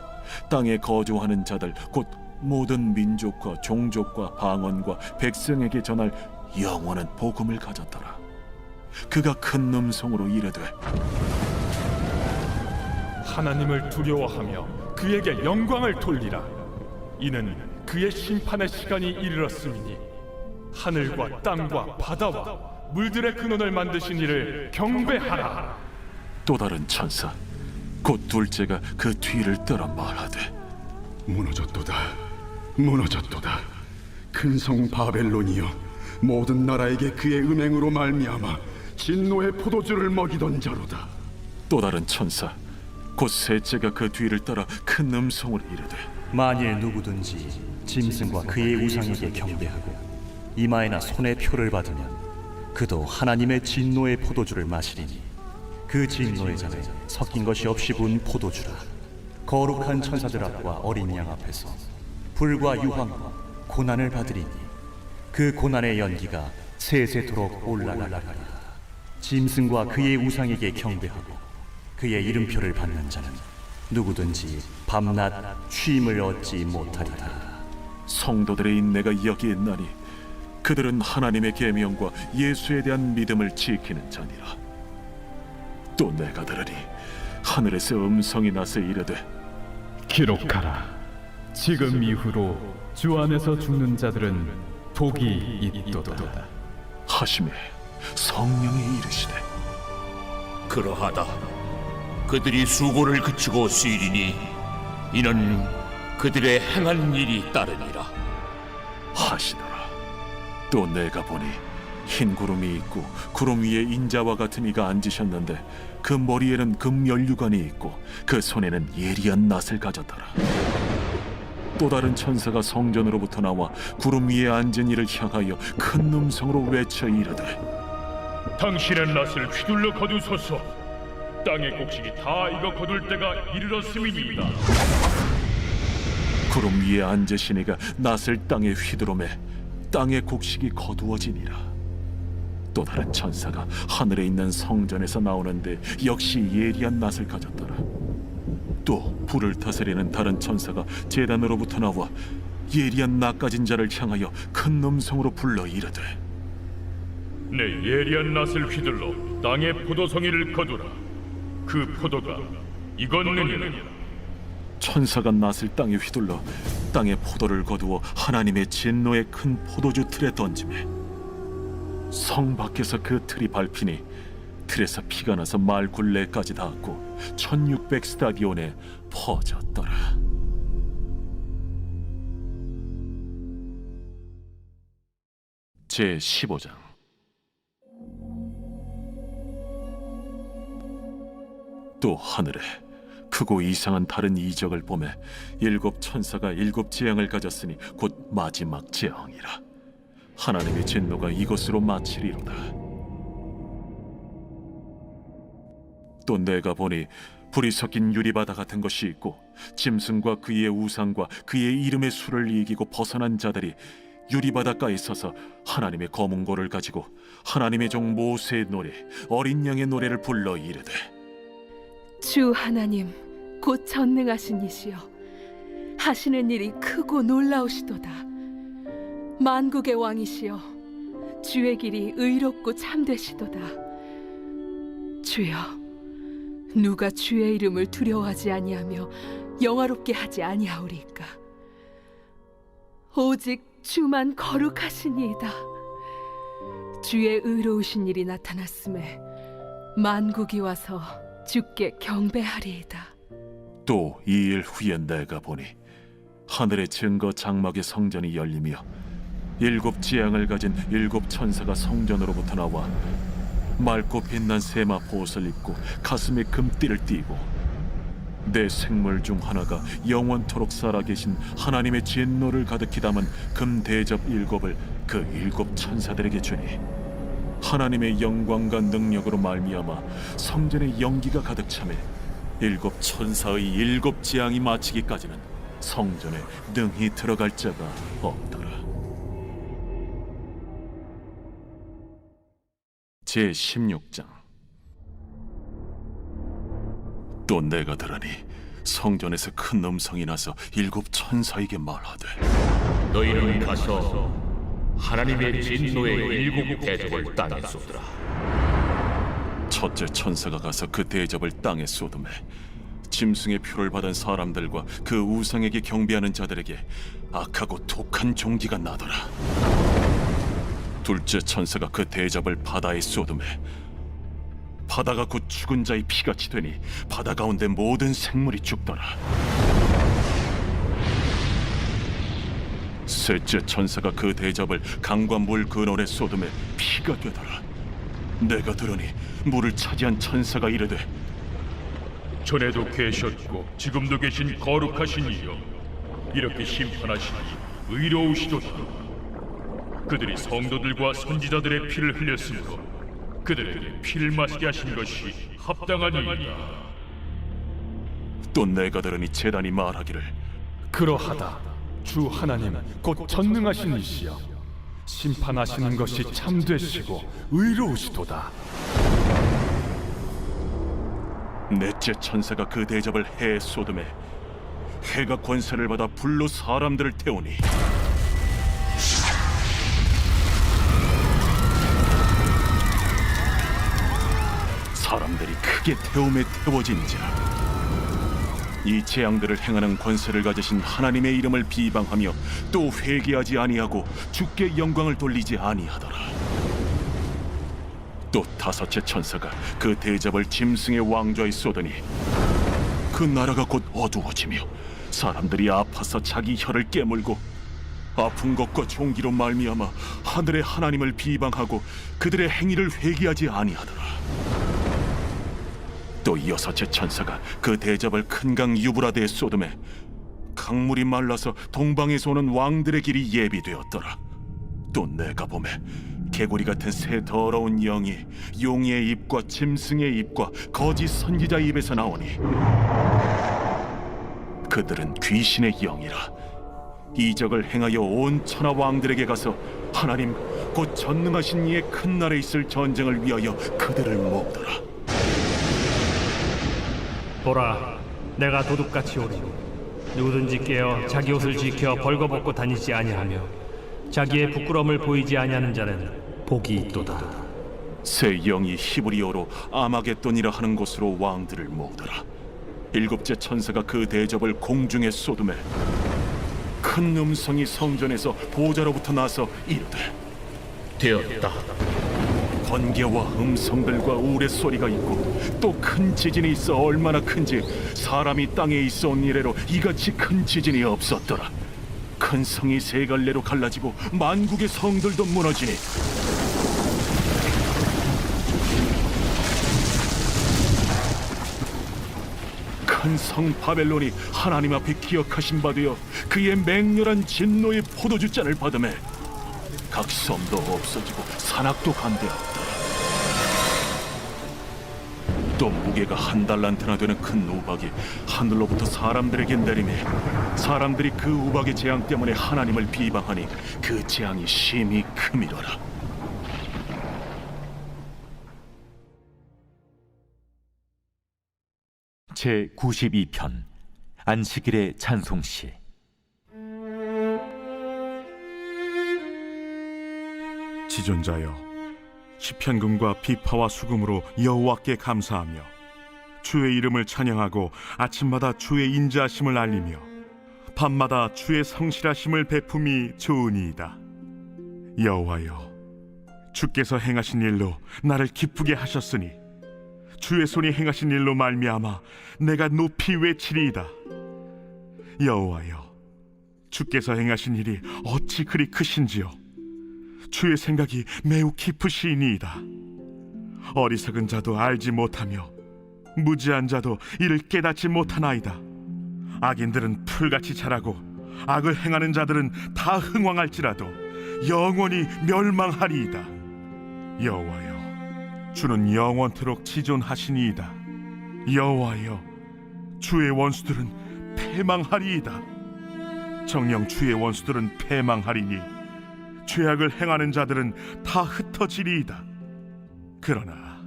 [SPEAKER 12] 땅에 거주하는 자들 곧 모든 민족과 종족과 방언과 백성에게 전할 영원한 복음을 가졌더라. 그가 큰 음성으로 이르되
[SPEAKER 10] 하나님을 두려워하며 그에게 영광을 돌리라. 이는 그의 심판의 시간이 이르렀음이니 하늘과 땅과 바다와 물들의 근원을 만드신 이를 경배하라.
[SPEAKER 12] 또 다른 천사 곧 둘째가 그 뒤를 따라 말하되
[SPEAKER 13] 무너졌도다 무너졌도다 큰 성 바벨론이여 모든 나라에게 그의 음행으로 말미암아 진노의 포도주를 먹이던 자로다.
[SPEAKER 12] 또 다른 천사 곧 셋째가 그 뒤를 따라 큰 음성으로 이르되
[SPEAKER 14] 만일 누구든지 짐승과 그의 우상에게 경배하고 이마에나 손에 표를 받으면 그도 하나님의 진노의 포도주를 마시리니 그 진노의 잔에 섞인 것이 없이 부은 포도주라. 거룩한 천사들 앞과 어린 양 앞에서 불과 유황과 고난을 받으리니 그 고난의 연기가 세세토록 올라가리라. 짐승과 그의 우상에게 경배하고 그의 이름표를 받는 자는 누구든지 밤낮 쉼을 얻지 못하리라.
[SPEAKER 12] 성도들의 인내가 여기 있나니 그들은 하나님의 계명과 예수에 대한 믿음을 지키는 자니라. 또 내가 들으니 하늘에서 음성이 나서 이르되
[SPEAKER 15] 기록하라. 지금 이후로 주 안에서 죽는 자들은 복이 있도다.
[SPEAKER 12] 하심에 성령이 이르시되
[SPEAKER 7] 그러하다. 그들이 수고를 그치고 쉬리니 이는 그들의 행한 일이 따르니라
[SPEAKER 12] 하시더라. 또 내가 보니 흰 구름이 있고 구름 위에 인자와 같은 이가 앉으셨는데 그 머리에는 금면류관이 있고 그 손에는 예리한 낫을 가졌더라. 또 다른 천사가 성전으로부터 나와 구름 위에 앉은 이를 향하여 큰 음성으로 외쳐 이르되
[SPEAKER 10] 당신의 낫을 휘둘러 거두소서. 땅의 곡식이 다 익어 거둘 때가 이르렀음이니이다.
[SPEAKER 12] 구름 위에 앉으신 이가 낫을 땅에 휘두르매 땅의 곡식이 거두어지니라. 또 다른 천사가 하늘에 있는 성전에서 나오는데 역시 예리한 낫을 가졌더라. 또 불을 다스리는 다른 천사가 제단으로부터 나와 예리한 낫 가진 자를 향하여 큰 음성으로 불러 이르되
[SPEAKER 10] 내 예리한 낫을 휘둘러 땅의 포도송이를 거두라. 그 포도가 익었느니라.
[SPEAKER 12] 천사가 낫을 땅에 휘둘러 땅의 포도를 거두어 하나님의 진노의 큰 포도주 틀에 던지매 성 밖에서 그 틀이 밟히니 틀에서 피가 나서 말 굴레까지 닿았고 1600 스타디온에 퍼졌더라. 제 15장. 또 하늘에 크고 이상한 다른 이적을 보매 일곱 천사가 일곱 재앙을 가졌으니 곧 마지막 재앙이라. 하나님의 진노가 이것으로 마치리로다. 또 내가 보니 불이 섞인 유리바다 같은 것이 있고 짐승과 그의 우상과 그의 이름의 수를 이기고 벗어난 자들이 유리바닷가에 서서 하나님의 검은고를 가지고 하나님의 종 모세의 노래 어린 양의 노래를 불러 이르되
[SPEAKER 16] 주 하나님 곧 전능하신 이시여 하시는 일이 크고 놀라우시도다. 만국의 왕이시여 주의 길이 의롭고 참되시도다. 주여 누가 주의 이름을 두려워하지 아니하며 영화롭게 하지 아니하오리까. 오직 주만 거룩하시니이다. 주의 의로우신 일이 나타났음에 만국이 와서 주께 경배하리이다.
[SPEAKER 12] 또 2일 후에 내가 보니 하늘의 증거 장막의 성전이 열리며 일곱 재앙을 가진 일곱 천사가 성전으로부터 나와 맑고 빛난 세마 보옷을 입고 가슴에 금띠를 띠고 내 생물 중 하나가 영원토록 살아계신 하나님의 진노를 가득히 담은 금 대접 일곱을 그 일곱 천사들에게 주니 하나님의 영광과 능력으로 말미암아 성전에 연기가 가득 차매 일곱 천사의 일곱 재앙이 마치기까지는 성전에 능히 들어갈 자가 없더라. 제 16장. 또 내가 들으니 성전에서 큰 음성이 나서 일곱 천사에게 말하되
[SPEAKER 7] 너희는 가서 하나님의 진노의 일곱 대접을 땅에 쏟으라.
[SPEAKER 12] 첫째 천사가 가서 그 대접을 땅에 쏟음에 짐승의 표를 받은 사람들과 그 우상에게 경배하는 자들에게 악하고 독한 종기가 나더라. 둘째 천사가 그 대접을 바다에 쏟음에 바다가 곧 죽은 자의 피같이 되니 바다 가운데 모든 생물이 죽더라. 셋째 천사가 그 대접을 강과 물 근원에 쏟음에 피가 되더라. 내가 들으니 물을 차지한 천사가 이르되
[SPEAKER 10] 전에도 계셨고 지금도 계신 거룩하신 이여 이렇게 심판하시니 의로우시도다. 그들이 성도들과 선지자들의 피를 흘렸으므로 그들에게 피를 마시게 하신 것이 합당하니이다.
[SPEAKER 12] 또 내가 들으니 제단이 말하기를
[SPEAKER 15] 그러하다. 주 하나님 곧 전능하신 이시여 심판하시는 것이 참되시고 의로우시도다.
[SPEAKER 12] 넷째 천사가 그 대접을 해에 쏟음에 해가 권세를 받아 불로 사람들을 태우니 사람들이 크게 태움에 태워진지라. 이 재앙들을 행하는 권세를 가지신 하나님의 이름을 비방하며 또 회개하지 아니하고 주께 영광을 돌리지 아니하더라. 또 다섯째 천사가 그 대접을 짐승의 왕좌에 쏟으니 그 나라가 곧 어두워지며 사람들이 아파서 자기 혀를 깨물고 아픈 것과 종기로 말미암아 하늘의 하나님을 비방하고 그들의 행위를 회개하지 아니하더라. 또 여섯째 천사가 그 대접을 큰 강 유브라데에 쏟음에 강물이 말라서 동방에서 오는 왕들의 길이 예비되었더라. 또 내가 보매 개구리 같은 새 더러운 영이 용의 입과 짐승의 입과 거짓 선지자의 입에서 나오니 그들은 귀신의 영이라. 이적을 행하여 온 천하 왕들에게 가서 하나님 곧 전능하신 이의 큰 날에 있을 전쟁을 위하여 그들을 모으더라.
[SPEAKER 17] 보라, 내가 도둑같이 오리니 누구든지 깨어 자기 옷을 지켜 벌거벗고 다니지 아니하며 자기의 부끄러움을 보이지 아니하는 자는 복이 있도다.
[SPEAKER 12] 새 영이 히브리어로 아마겟돈이라 하는 곳으로 왕들을 모으더라. 일곱째 천사가 그 대접을 공중에 쏟음에 큰 음성이 성전에서 보좌로부터 나서 이르되
[SPEAKER 7] 되었다.
[SPEAKER 12] 번개와 음성들과 우레소리가 있고 또 큰 지진이 있어 얼마나 큰지 사람이 땅에 있어 온 이래로 이같이 큰 지진이 없었더라. 큰 성이 세 갈래로 갈라지고 만국의 성들도 무너지니 큰 성 바벨론이 하나님 앞에 기억하신 바 되어 그의 맹렬한 진노의 포도주잔을 받으매 각 섬도 없어지고 산악도 간대었다. 또 무게가 한 달란트나 되는 큰 우박이 하늘로부터 사람들에게 내리매 사람들이 그 우박의 재앙 때문에 하나님을 비방하니 그 재앙이 심히 크미더라.
[SPEAKER 18] 제92편 안식일의 찬송시.
[SPEAKER 2] 지존자여, 시편금과 비파와 수금으로 여호와께 감사하며 주의 이름을 찬양하고 아침마다 주의 인자하심을 알리며 밤마다 주의 성실하심을 베품이 좋으니이다. 여호와여, 주께서 행하신 일로 나를 기쁘게 하셨으니 주의 손이 행하신 일로 말미암아 내가 높이 외치리이다. 여호와여, 주께서 행하신 일이 어찌 그리 크신지요. 주의 생각이 매우 깊으시니이다. 어리석은 자도 알지 못하며 무지한 자도 이를 깨닫지 못하나이다. 악인들은 풀같이 자라고 악을 행하는 자들은 다 흥왕할지라도 영원히 멸망하리이다. 여호와여, 주는 영원토록 지존하시니이다. 여호와여, 주의 원수들은 패망하리이다. 정녕 주의 원수들은 패망하리니 죄악을 행하는 자들은 다 흩어지리이다. 그러나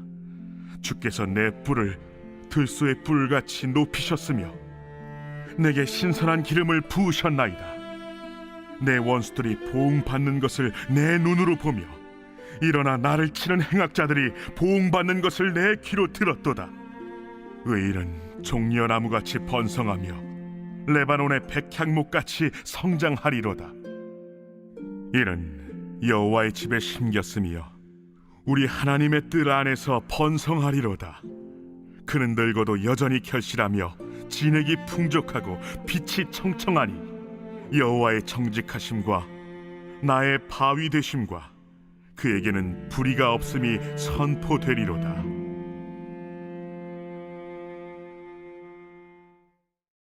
[SPEAKER 2] 주께서 내 뿔을 들소의 뿔같이 높이셨으며 내게 신선한 기름을 부으셨나이다. 내 원수들이 보응받는 것을 내 눈으로 보며 일어나 나를 치는 행악자들이 보응받는 것을 내 귀로 들었도다. 의인은 종려나무같이 번성하며 레바논의 백향목같이 성장하리로다. 이는 여호와의 집에 심겼으며 우리 하나님의 뜰 안에서 번성하리로다. 그는 늙어도 여전히 결실하며 진액이 풍족하고 빛이 청청하니 여호와의 정직하심과 나의 바위 되심과 그에게는 불의가 없음이 선포되리로다.